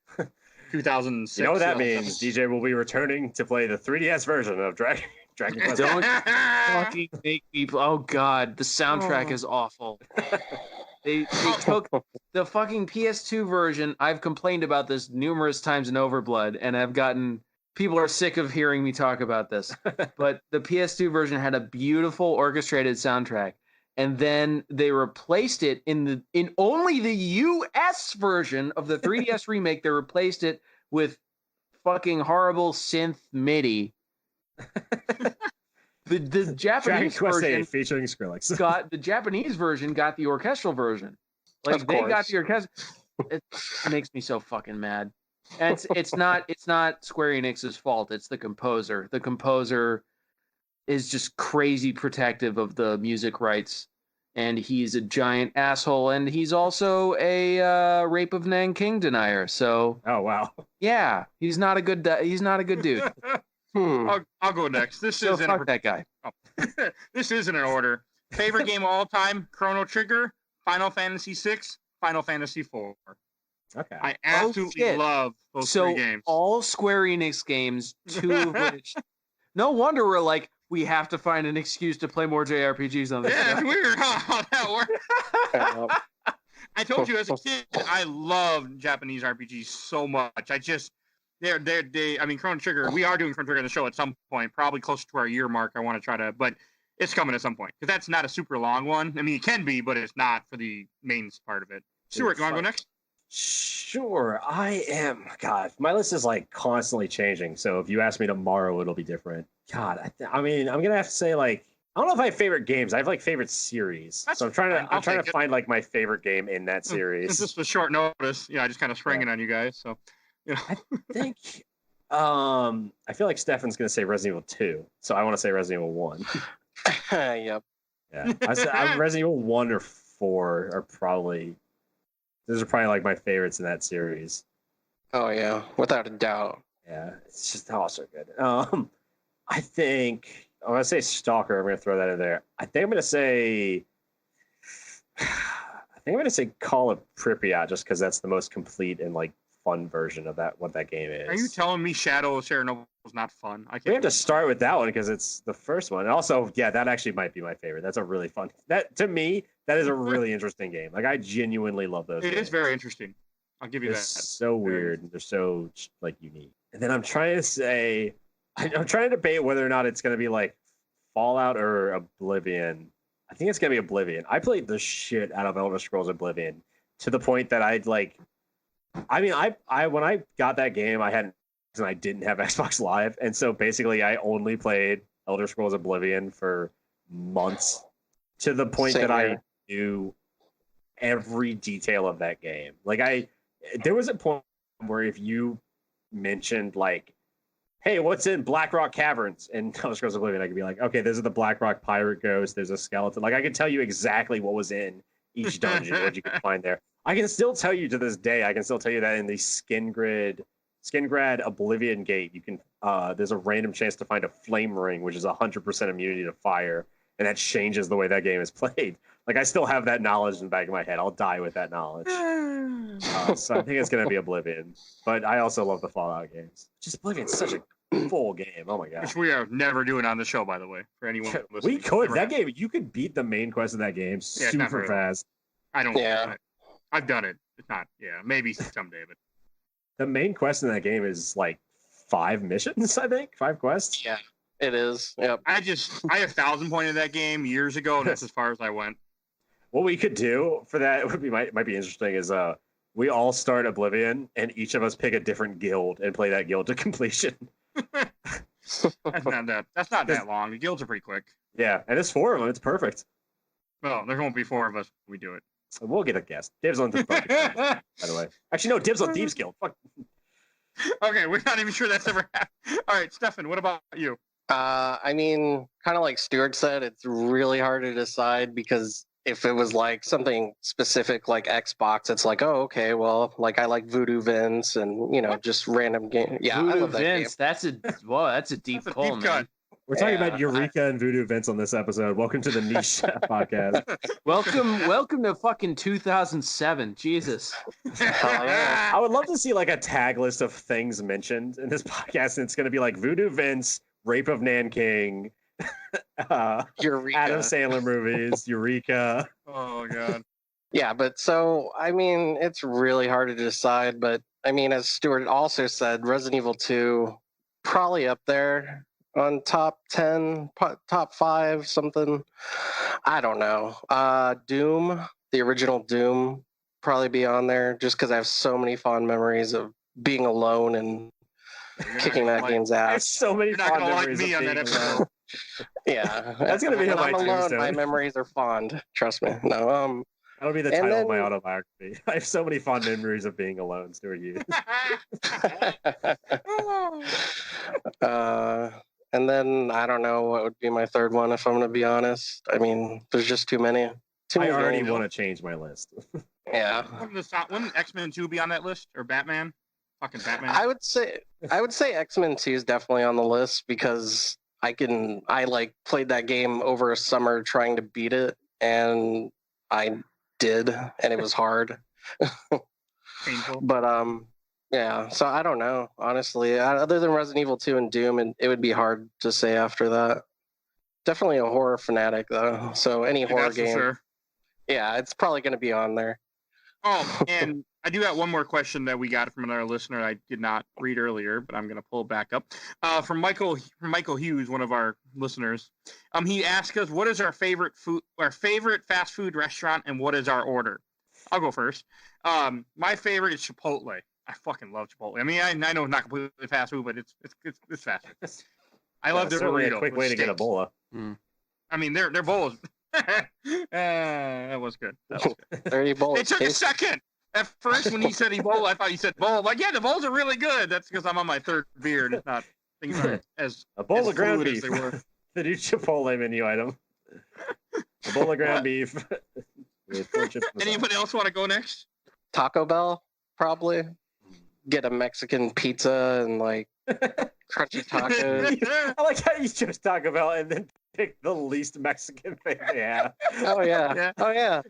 2006. You know what that so- means? DJ will be returning to play the 3DS version of Dragon Quest. Don't fucking make people. Oh god, the soundtrack is awful. They took the fucking PS2 version. I've complained about this numerous times in Overblood, and I've gotten people are sick of hearing me talk about this. But the PS2 version had a beautiful orchestrated soundtrack, and then they replaced it in only the US version of the 3DS remake. They replaced it with fucking horrible synth MIDI. The Dragon Japanese Quest version 8 featuring Skrillex. got the Japanese version got the orchestral version. Like Of they got course. the orchestra. It makes me so fucking mad. And it's not Square Enix's fault. It's the composer. The composer is just crazy protective of the music rights, and he's a giant asshole. And he's also a rape of Nanking denier. So Oh wow. yeah, he's not a good dude. I'll go next. This So is in fuck that guy. this isn't in order. Favorite game of all time: Chrono Trigger, Final Fantasy VI, Final Fantasy IV. Okay. I absolutely shit. love those 3 games. All Square Enix games, 2 of which. No wonder we're like, we have to find an excuse to play more JRPGs on this. Yeah, it's show. weird how that works. I told you as a kid, I loved Japanese RPGs so much. I mean, Chrono Trigger, we are doing Chrono Trigger on the show at some point, probably close to our year mark. I want to try to, but it's coming at some point because that's not a super long one. I mean, it can be, but it's not for the main part of it. Stuart, you want to go next? Sure, I am. God, my list is like constantly changing. So if you ask me tomorrow, it'll be different. God, I mean, I'm gonna have to say like I don't know if I have favorite games. I have like favorite series. That's So I'm trying fine. I'll to take it. find like my favorite game in that Since series. this was short notice, I just kind of sprang it on you guys. So, I think I feel like Stefan's gonna say Resident Evil 2, so I want to say Resident Evil 1. Yep. Yeah, Resident Evil 1 or 4 are probably those are probably like my favorites in that series. Oh yeah, without a doubt. Yeah, it's just so good. I think I'm gonna say Stalker. I'm gonna throw that in there. I think I'm gonna say Call of Pripyat, just because that's the most complete and like fun version of what that game is. are you telling me Shadow of Chernobyl was not fun? I We have can't. to start with that one because it's the first one. And also, yeah, that actually might be my favorite. That's a really fun. That to me, that is a really interesting game. Like I genuinely love those. It games. is very interesting. I'll give you They're that. so Very weird. They're so like unique. And then I'm trying to say, I'm trying to debate whether or not it's going to be like Fallout or Oblivion. I think it's going to be Oblivion. I played the shit out of Elder Scrolls Oblivion to the point that I'd like. I mean, I when I got that game, I didn't have Xbox Live, and so basically I only played Elder Scrolls Oblivion for months to the point Same that I here. knew every detail of that game. Like there was a point where if you mentioned like, hey, what's in Blackrock Caverns in Elder Scrolls Oblivion, I could be like, okay, this is the Blackrock Pirate Ghost. There's a skeleton. Like I could tell you exactly what was in each dungeon, what you could find there. I can still tell you to this day. I can still tell you that in the Skingrad Oblivion Gate, you can there's a random chance to find a flame ring, which is 100% immunity to fire. and that changes the way that game is played. Like, I still have that knowledge in the back of my head. I'll die with that knowledge. So I think it's going to be Oblivion. But I also love the Fallout games. Just Oblivion's such a full game. Oh my god. Which we are never doing on the show, by the way, for anyone listening. We could. Never That have. game, you could beat the main quest of that game Yeah, it's not super very fast. I don't. Yeah. I've done it. It's not. Yeah, maybe someday, but The main quest in that game is like 5 missions, I think. 5 quests. Yeah, it is. Yep. I 1,000 pointed that game years ago, and that's as far as I went. What we could do for that would be might be interesting is we all start Oblivion and each of us pick a different guild and play that guild to completion. That's not that long. The guilds are pretty quick. Yeah, and it's 4 of them. It's perfect. Well, there won't be 4 of us when we do it. We'll get a guest. Dibs on the by the way. Actually, no, dibs on Thieves Guild. Fuck. Okay, we're not even sure that's ever happened. All right, Stefan, what about you? I mean, kind of like Stuart said, it's really hard to decide because if it was like something specific like Xbox, it's like, oh, okay, well, like I like Voodoo Vince and just random game. Yeah, I Voodoo love that Vince, game. that's a deep That's a pull, deep man. cut. We're talking Yeah, about Eureka and Voodoo Vince on this episode. Welcome to the Niche Podcast. Welcome to fucking 2007. Jesus. yeah. I would love to see like a tag list of things mentioned in this podcast, and it's going to be like Voodoo Vince, Rape of Nanking, Eureka. Adam Sandler movies, Eureka. Oh god. Yeah, but so I mean, it's really hard to decide. But I mean, as Stuart also said, Resident Evil 2 probably up there on top 10, top 5, something. I don't know. Doom, the original Doom, probably be on there just because I have so many fond memories of being alone and kicking that game's I have ass. so many You're not fond gonna like memories me of on that being episode. alone. Yeah, That's gonna be when on my I'm alone. tombstone. My memories are fond. Trust me. No. That'll be the And title of my then- autobiography. I have so many fond memories of being alone, Stuart Hughes. And then I don't know what would be my third one if I'm going to be honest. I mean, there's just too many. Too I many already games. want to change my list. Yeah, Wouldn't X-Men 2 be on that list or Batman? Fucking Batman. I would say X-Men 2 is definitely on the list because I like played that game over a summer trying to beat it, and I did, and it was hard. Painful. But yeah. So I don't know, honestly. Other than Resident Evil 2 and Doom, and it would be hard to say after that. Definitely a horror fanatic though. So any horror That's for game, sure. yeah, it's probably going to be on there. Oh, and I do have one more question that we got from another listener I did not read earlier, but I'm going to pull it back up. From Michael Hughes, one of our listeners. He asked us, what is our favorite fast food restaurant, and what is our order? I'll go first. My favorite is Chipotle. I fucking love Chipotle. I mean, I know it's not completely fast food, but it's fast food. I love their certainly burrito. a quick with way to get steak. Ebola. I mean, their bowls. That was good. There you both. It took a second. At first, when he said Ebola, I thought he said bowl. I'm like, yeah, the bowls are really good. That's because I'm on my third beer and it's not things aren't as A bowl as of ground fluid beef. as they were. The new Chipotle menu item. A bowl of ground beef. With 4 chips on the side. Anybody else want to go next? Taco Bell, probably. Get a Mexican pizza and like crunchy tacos. I like how you chose Taco Bell and then picked the least Mexican thing they have. Oh yeah. Yeah. Oh yeah.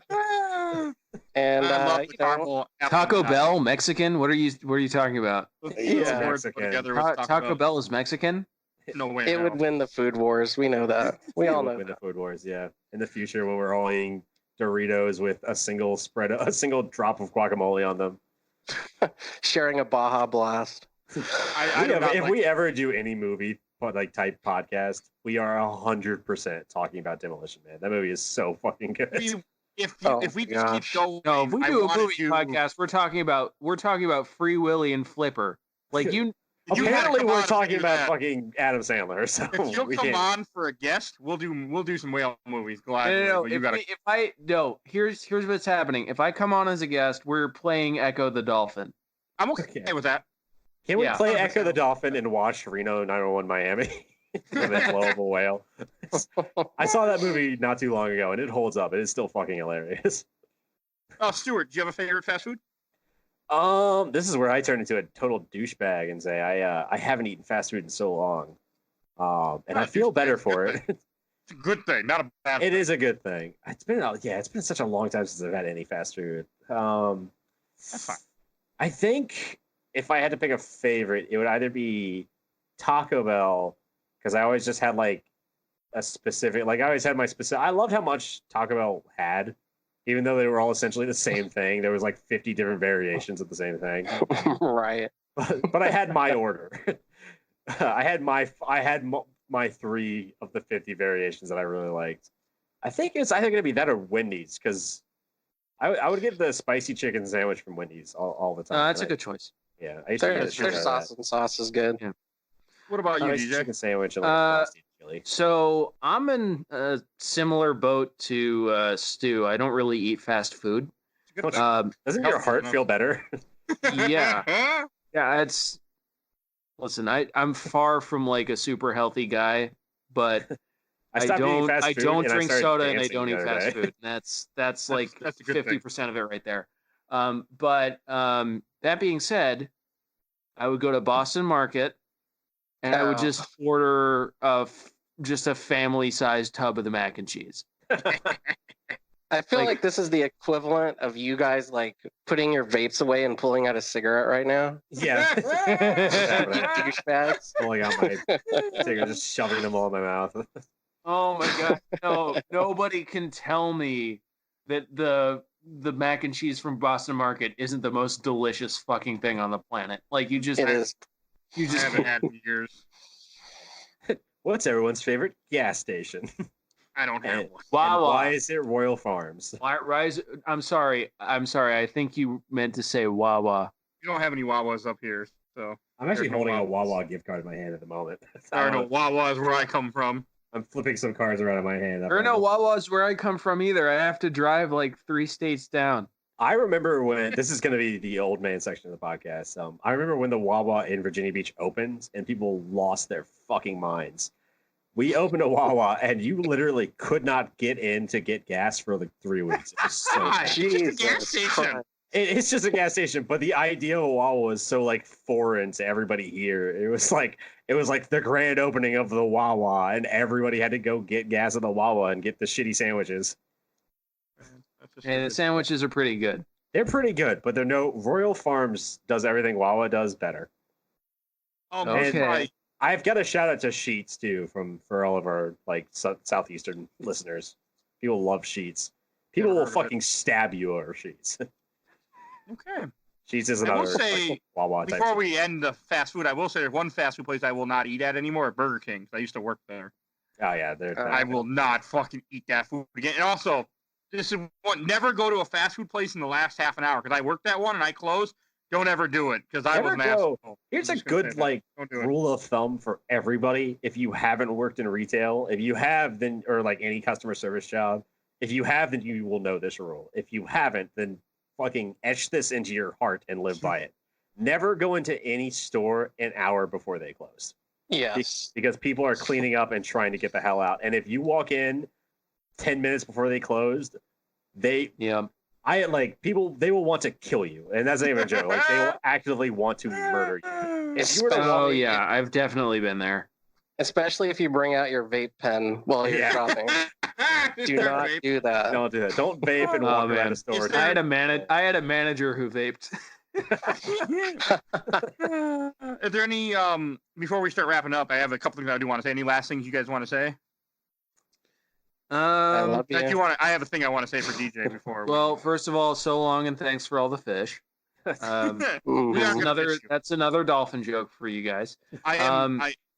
And I love you the know, caramel apple Taco and Bell, Mexican? What are you talking about? chocolate. Yeah. Those words Mexican. put together with Taco Bell is Mexican? No way. it no. would win the food wars. We know that. We all know Win the that. Food Wars, yeah. In the future, when we're all eating Doritos with a single drop of guacamole on them. Sharing a Baja Blast. I do not If like- we ever do any movie like type podcast, we are 100% talking about Demolition Man. That movie is so fucking good. if we just gosh. keep going, No, if we I do a wanna movie podcast, we're talking about Free Willy and Flipper. Like you you gotta Apparently, come we're on and talking do about that. fucking Adam Sandler. So If you'll we come can't- on for a guest, we'll do some whale movies. Gladly, No, but you gotta. Here's what's happening. If I come on as a guest, we're playing Echo the Dolphin. I'm okay with that. Can we Yeah. play Echo the Dolphin and watch Reno 911 Miami? With that blow of a whale. I saw that movie not too long ago, and it holds up. It is still fucking hilarious. Oh, Stuart, do you have a favorite fast food? This is where I turn into a total douchebag and say I haven't eaten fast food in so long, and I Oh, feel better douchebag. for it. It's a good thing, not a bad It thing. is a good thing. It's been such a long time since I've had any fast food. That's fine. I think if I had to pick a favorite, it would either be Taco Bell, because I always just had like a specific, like I always had my specific. I loved how much Taco Bell had, even though they were all essentially the same thing. There was like 50 different variations of the same thing. Right. But I had my order. I had my 3 of the 50 variations that I really liked. I think it'd be that or Wendy's, because I would get the spicy chicken sandwich from Wendy's all the time. That's a good choice. Yeah, I used to get Their a shit out of sauce that. and sauce is good. Yeah. What about you, Spicy DJ? chicken sandwich and like frosty chili. So I'm in a similar boat to Stu. I don't really eat fast food. Doesn't your heart feel better? Yeah. Yeah, listen, I'm far from like a super healthy guy, but I stopped eating don't fast food and drink started soda and I dancing don't the eat other fast day. food. And that's like that's a good thing. 50% of it right there. But that being said, I would go to Boston Market and I would just order just a family-sized tub of the mac and cheese. I feel like this is the equivalent of you guys like putting your vapes away and pulling out a cigarette right now. Yeah. Douchebags. Pulling out my cigarette, just shoving them all in my mouth. Oh my god! No, nobody can tell me that the mac and cheese from Boston Market isn't the most delicious fucking thing on the planet. Like you just It is. I haven't had in years. What's everyone's favorite gas station? I don't have one. And why is it Royal Farms? Rise. I'm sorry. I think you meant to say Wawa. You don't have any Wawas up here, so I'm actually there's no holding a Wawas. Wawa gift card in my hand at the moment. There are no Wawas where I come from. I'm flipping some cards around in my hand. There are no Wawas where I come from either. I have to drive like 3 states down. I remember when this is going to be the old man section of the podcast. I remember when the Wawa in Virginia Beach opened and people lost their fucking minds. We opened a Wawa and you literally could not get in to get gas for like 3 weeks. It was so bad. It's just a gas station. It's just a gas station, but the idea of a Wawa was so like foreign to everybody here. It was like the grand opening of the Wawa, and everybody had to go get gas at the Wawa and get the shitty sandwiches. And the sandwiches are pretty good. They're pretty good, but Royal Farms does everything Wawa does better. Okay. I've got a shout out to Sheets too for all of our like southeastern listeners. People love Sheets. People will fucking stab you over Sheets. Okay. Sheets is I will another say, Wawa type. before we end the fast food, I will say there's one fast food place I will not eat at anymore, Burger King. I used to work there. Oh yeah, I will not fucking eat that food again. And also, this is one, never go to a fast food place in the last half an hour because I worked that one and I closed. Don't ever do it because I was an asshole. Here's a good like rule of thumb for everybody. If you haven't worked in retail, if you have, then or like any customer service job, if you have, then you will know this rule. If you haven't, then fucking etch this into your heart and live by it. Never go into any store an hour before they close. Yes. Because people are cleaning up and trying to get the hell out. And if you walk in 10 minutes before they closed, they will want to kill you. And that's not even a joke. Like they will actively want to murder you. If you were to Oh yeah, I've definitely been there. Especially if you bring out your vape pen while you're shopping. Do not do that. Don't do that. Don't vape and walk around a store. I had a manager who vaped. Is there any before we start wrapping up? I have a couple things I do want to say. Any last things you guys want to say? I have a thing I want to say for DJ before. Well, first of all, so long and thanks for all the fish. Mhm. That's another dolphin joke for you guys. I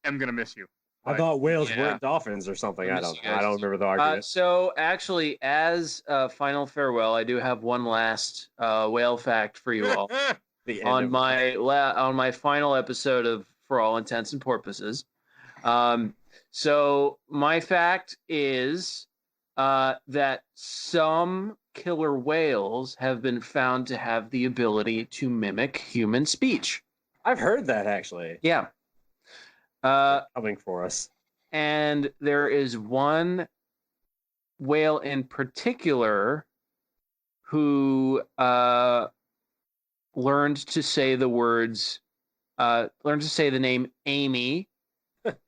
am gonna miss you. I thought whales weren't dolphins or something. I don't remember the argument. So actually, as a final farewell, I do have one last whale fact for you all. on my final episode of For All Intents and Purposes. So my fact is that some killer whales have been found to have the ability to mimic human speech. I've heard that actually. Yeah. Coming for us. And there is one whale in particular who learned to say the name Amy,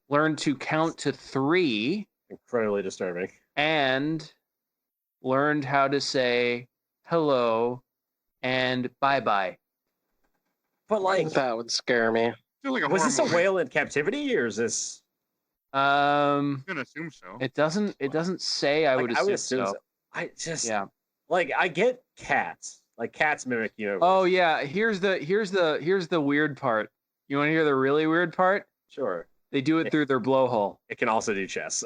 learned to count to 3, Incredibly disturbing. and learned how to say hello and bye-bye. But like, That would scare me. Feels like a was horror this a movie. whale in captivity, or is this? I'm gonna assume so. It doesn't say. I Like, would I would assume assume so. so. I just Yeah. like I get cats. Like cats mimic human. Oh yeah. Here's the weird part. You want to hear the really weird part? Sure. They do it through their blowhole. It can also do chess.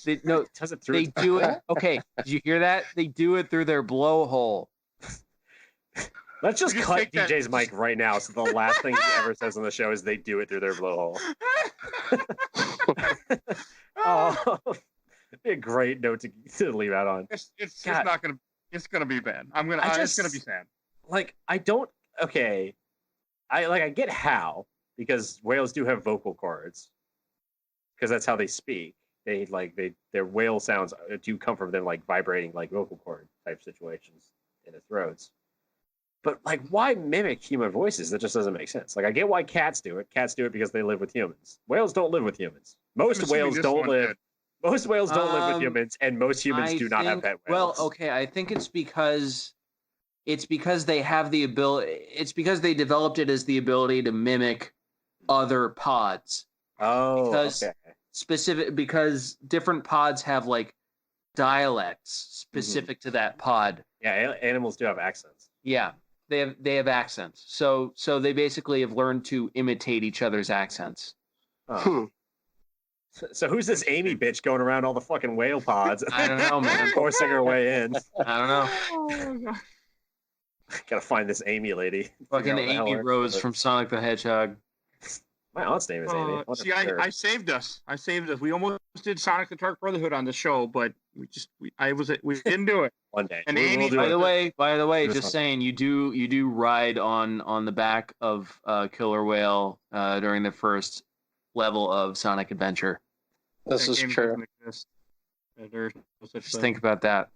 They does it through? They do it. Okay. Did you hear that? They do it through their blowhole. Let's just We just cut take that- DJ's mic right now. So the last thing he ever says on the show is they do it through their blowhole. Oh, be a great note to leave out on. It's God. not gonna. It's gonna be bad. It's gonna be sad. Like I don't. Okay, I get how, because whales do have vocal cords, because that's how they speak. Their whale sounds do come from them like vibrating like vocal cord type situations in their throats. But like, why mimic human voices? That just doesn't make sense. Like, I get why cats do it. Cats do it because they live with humans. Whales don't live with humans. Most whales don't live. Most whales don't live with humans, and most humans do not have pet whales. Well, okay, I think it's because they have the ability. It's because they developed it as the ability to mimic other pods. Oh, because okay. Because different pods have like dialects specific to that pod. Yeah, animals do have accents. Yeah, they have accents. So they basically have learned to imitate each other's accents. Oh. So who's this Amy bitch going around all the fucking whale pods? I don't know, man. Forcing her way in. I don't know. Oh, God. Gotta find this Amy lady. Fucking Figure out what the hell Amy her- Rose from Sonic the Hedgehog. My aunt's name is Amy. See, I saved us. We almost did Sonic the Dark Brotherhood on the show, but we didn't do it. One day. And We'll Amy- do By it. the way, This just one. saying, you do ride on the back of Killer Whale during the first level of Sonic Adventure. This That is game true. doesn't exist. There's no such Just thing. think about that.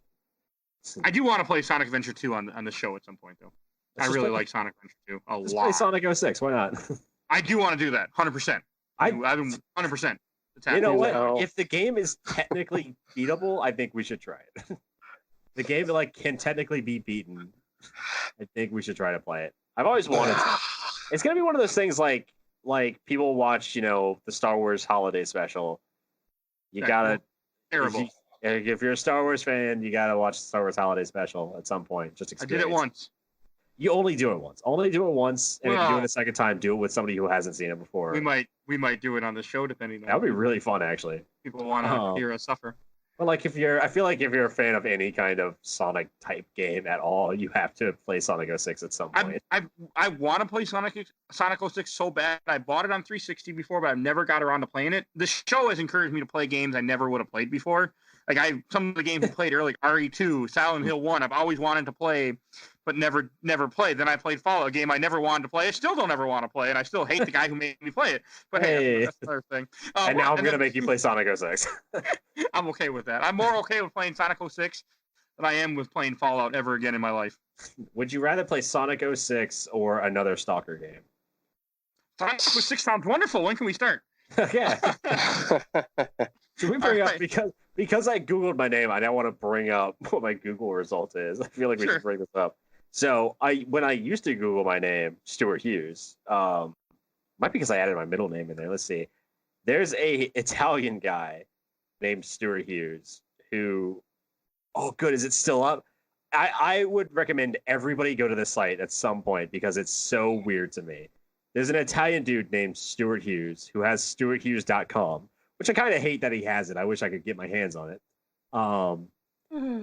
I do want to play Sonic Adventure 2 on the show at some point, though. Let's I just really play- like Sonic Adventure 2 a Let's lot. play Sonic 06. Why not? I do want to do that, 100%. I- I've been 100%. It's You know happening. what? No. If the game is technically beatable, I think we should try it. The game like can technically be beaten. I think we should try to play it. I've always wanted to. It's gonna be one of those things like people watch, the Star Wars holiday special. You gotta Terrible. if you're a Star Wars fan, you gotta watch the Star Wars holiday special at some point. Just I experience. did it once. You only do it once. Only do it once, and if you do Well- it a second time, do it with somebody who hasn't seen it before. We might do it on the show, depending on That would be really fun, actually. people want to Oh. hear us suffer. But like, I feel like if you're a fan of any kind of Sonic type game at all, you have to play Sonic 06 at some point. I want to play Sonic 06 so bad. I bought it on 360 before, but I've never got around to playing it. The show has encouraged me to play games I never would have played before. Like some of the games I played early, like RE2, Silent Hill 1, I've always wanted to play, but never played. Then I played Fallout, a game I never wanted to play. I still don't ever want to play, and I still hate the guy who made me play it. But hey, that's another thing. And now I'm gonna then- make you play Sonic 06. I'm okay with that. I'm more okay with playing Sonic 06 than I am with playing Fallout ever again in my life. Would you rather play Sonic 06 or another Stalker game? Sonic 06 sounds wonderful. When can we start? Yeah. Should we bring up Alright. because I googled my name, I now want to bring up what my Google result is. I feel like we Sure. should bring this up. So when I used to Google my name, Stuart Hughes, might be because I added my middle name in there. Let's see. There's a Italian guy named Stuart Hughes who, oh good, is it still up? I would recommend everybody go to this site at some point because it's so weird to me. There's an Italian dude named Stuart Hughes who has stuarthughes.com, which I kind of hate that he has it. I wish I could get my hands on it.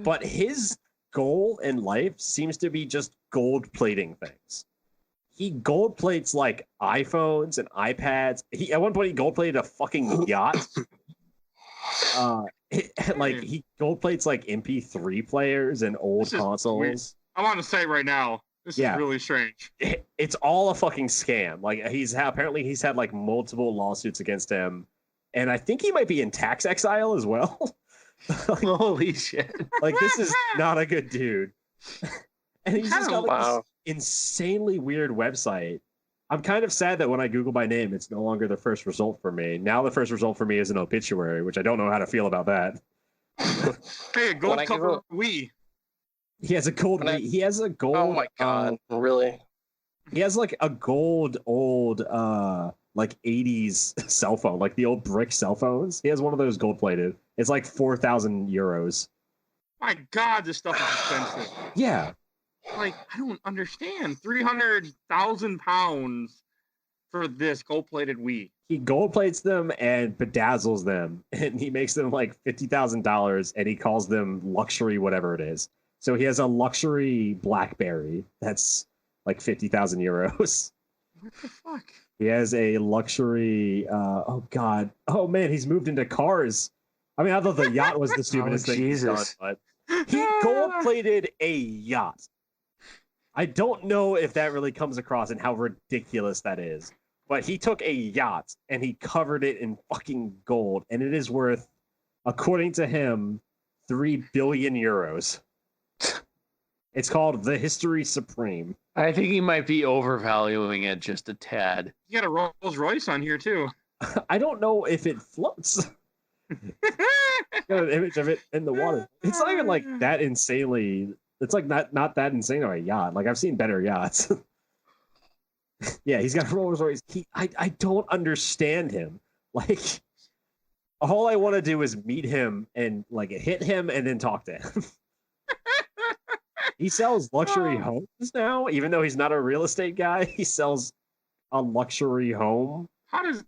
But his goal in life seems to be just gold plating things. He gold plates like iPhones and iPads. At one point he gold plated a fucking yacht. He gold plates like MP3 players and old This is consoles. weird. I'm on the site right now. This Yeah. is really strange. It's all a fucking scam. Like apparently he's had like multiple lawsuits against him, and I think he might be in tax exile as well. Holy shit! Like this is not a good dude. And he's just got like Wow. this insanely weird website I'm kind of sad that when I Google my name, it's no longer the first result for me. Now the first result for me is an obituary, which I don't know how to feel about that. Hey, gold cover Wii. He has a gold. He has a gold. Oh my god! Really? He has like a gold old like 80s cell phone, like the old brick cell phones. He has one of those gold plated. It's like 4,000 euros. My God, this stuff is expensive. Yeah. Like, I don't understand. 300,000 pounds for this gold-plated Wii. He gold plates them and bedazzles them, and he makes them like $50,000, and he calls them luxury whatever it is. So he has a luxury BlackBerry that's like 50,000 euros. What the fuck? He has a luxury. Oh God. Oh man, he's moved into cars. I mean, I thought the yacht was the stupidest thing he's done, but he gold plated a yacht. I don't know if that really comes across and how ridiculous that is. But he took a yacht and he covered it in fucking gold, and it is worth, according to him, 3 billion euros. It's called the History Supreme. I think he might be overvaluing it just a tad. You got a Rolls Royce on here too. I don't know if it floats. Got an image of it in the water. It's not even like that insanely. It's like not that insane of a yacht. Like I've seen better yachts. Yeah, he's got a Rolls Royce. I don't understand him. Like all I want to do is meet him and like hit him and then talk to him. He sells luxury homes now, even though he's not a real estate guy. He sells a luxury home. How does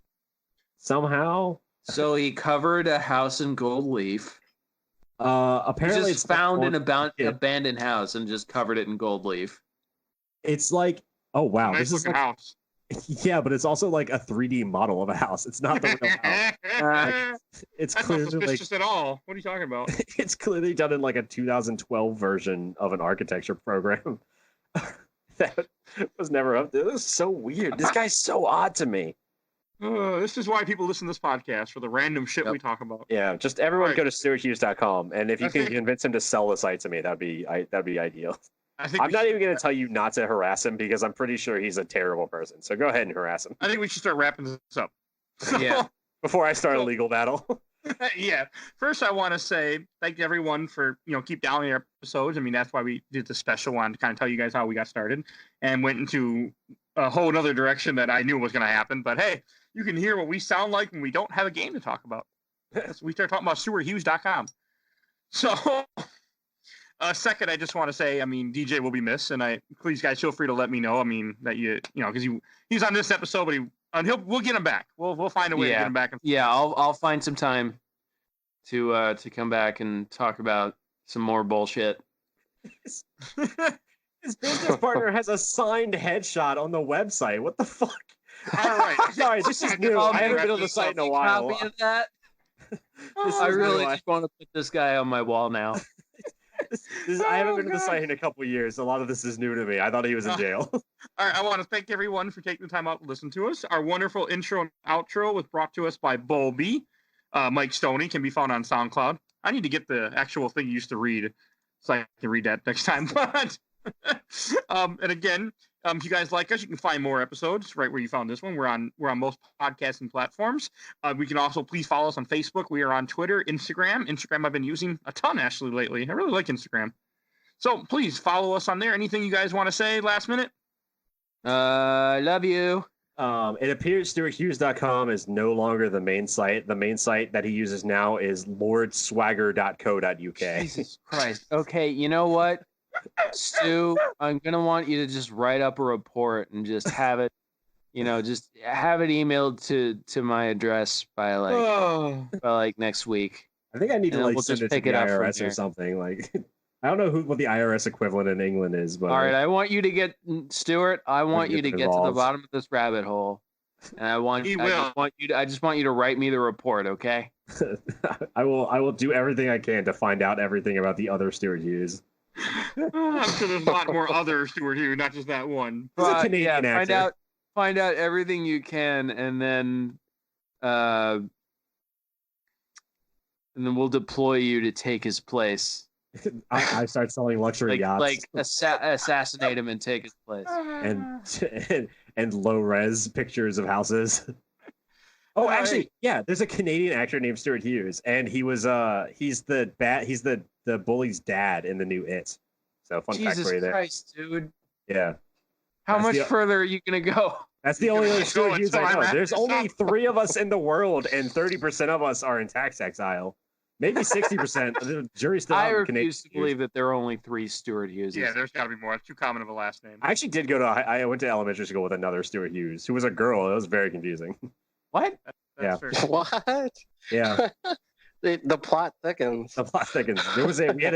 somehow? So he covered a house in gold leaf. Apparently, he it's found an abandoned house and just covered it in gold leaf. It's like, oh wow, nice this is like, house. Yeah, but it's also like a 3D model of a house. It's not the real house. It's That's clearly not suspicious at all. What are you talking about? It's clearly done in like a 2012 version of an architecture program. That was never up there. This is so weird. This guy's so odd to me. This is why people listen to this podcast, for the random shit we talk about. Yeah, just everyone go to StuartHughes.com, and if you can convince him to sell the site to me, that'd be ideal. I'm not even going to tell you not to harass him because I'm pretty sure he's a terrible person. So go ahead and harass him. I think we should start wrapping this up. Yeah. Before I start a legal battle. Yeah. First, I want to say thank everyone for keep downloading our episodes. I mean, that's why we did the special one to kind of tell you guys how we got started and went into a whole other direction that I knew was going to happen. But hey, you can hear what we sound like when we don't have a game to talk about. So we start talking about StuartHughes.com. So. Second, I just want to say, I mean, DJ will be missed, and please, guys, feel free to let me know. I mean, that because he's on this episode, but we'll get him back. We'll find a way to get him back. I'll find some time to come back and talk about some more bullshit. His business partner has a signed headshot on the website. What the fuck? All right, sorry, this is new. I haven't been on the site in a while. Copy of that. I really just want to put this guy on my wall now. I haven't been to the site in a couple of years. A lot of this is new to me. I thought he was in jail. All right, I want to thank everyone for taking the time out to listen to us. Our wonderful intro and outro was brought to us by Bull B. Mike Stoney can be found on SoundCloud. I need to get the actual thing you used to read so I can read that next time. But and again, if you guys like us, you can find more episodes right where you found this one. We're on most podcasting platforms. We can also please follow us on Facebook. We are on Twitter, Instagram. Instagram I've been using a ton actually lately. I really like Instagram. So please follow us on there. Anything you guys want to say last minute? Love you. It appears StuartHughes.com is no longer the main site. The main site that he uses now is lordswagger.co.uk. Jesus Christ. Okay, you know what? Stu, I'm gonna want you to just write up a report and just have it, just have it emailed to my address by next week. I think I need to we'll send it to the IRS or something. Like, I don't know what the IRS equivalent in England is, but all right, I want you to get Stuart. I want you to get to the bottom of this rabbit hole, and I just want you to write me the report, okay? I will do everything I can to find out everything about the other Stuart Hughes. I'm sure there's a lot more other Stuart Hughes, not just that one. He's a Canadian actor. Find out everything you can, and then we'll deploy you to take his place. I start selling luxury yachts assassinate him and take his place. and low res pictures of houses. Oh, actually, yeah. There's a Canadian actor named Stuart Hughes, and he's the bully's dad in the new It. So fun fact for you there. Jesus Christ, dude. Yeah. How much further are you gonna go? That's the only other Stuart Hughes I know. There's this only up. 3 of us in the world, and 30% of us are in tax exile. Maybe 60%. The jury's still out. I on refuse to Canadian believe that there are only 3 Stuart Hughes. Yeah, there's got to be more. It's too common of a last name. I actually did I went to elementary school with another Stuart Hughes, who was a girl. It was very confusing. What? That's Yeah. fair. What? Yeah. The plot thickens. The plot thickens. We had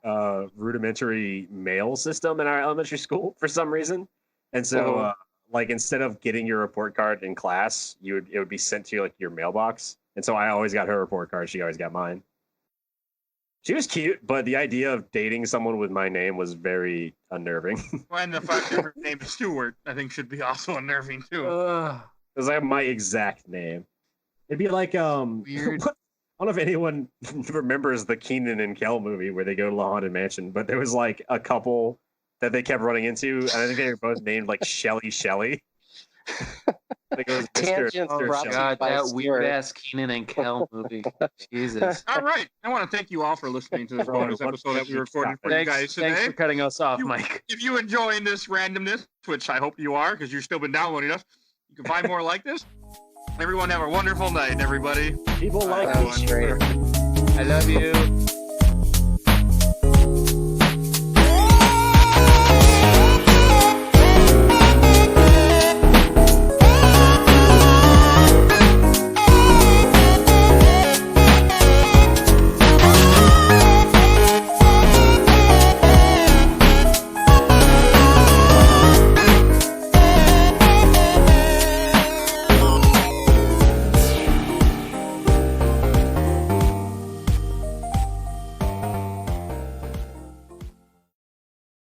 a rudimentary mail system in our elementary school for some reason, and so instead of getting your report card in class, it would be sent to your mailbox, and so I always got her report card. She always got mine. She was cute, but the idea of dating someone with my name was very unnerving. And the fact that her name is Stuart, I think, should be also unnerving too. Because I have my exact name. It'd be like Weird. I don't know if anyone remembers the Keenan and Kel movie where they go to the Haunted Mansion, but there was like a couple that they kept running into, and I think they were both named like Shelly. I think it was Tangents brought Shelley. God, by that Stuart. weird ass Keenan and Kel movie. Jesus. All right. I want to thank you all for listening to this bonus episode that we recorded for you guys today. Thanks for cutting us off, Mike. If you enjoying this randomness, which I hope you are because you've still been downloading us, you can find more like this. Everyone have a wonderful night, everybody. People like That was great. I love you.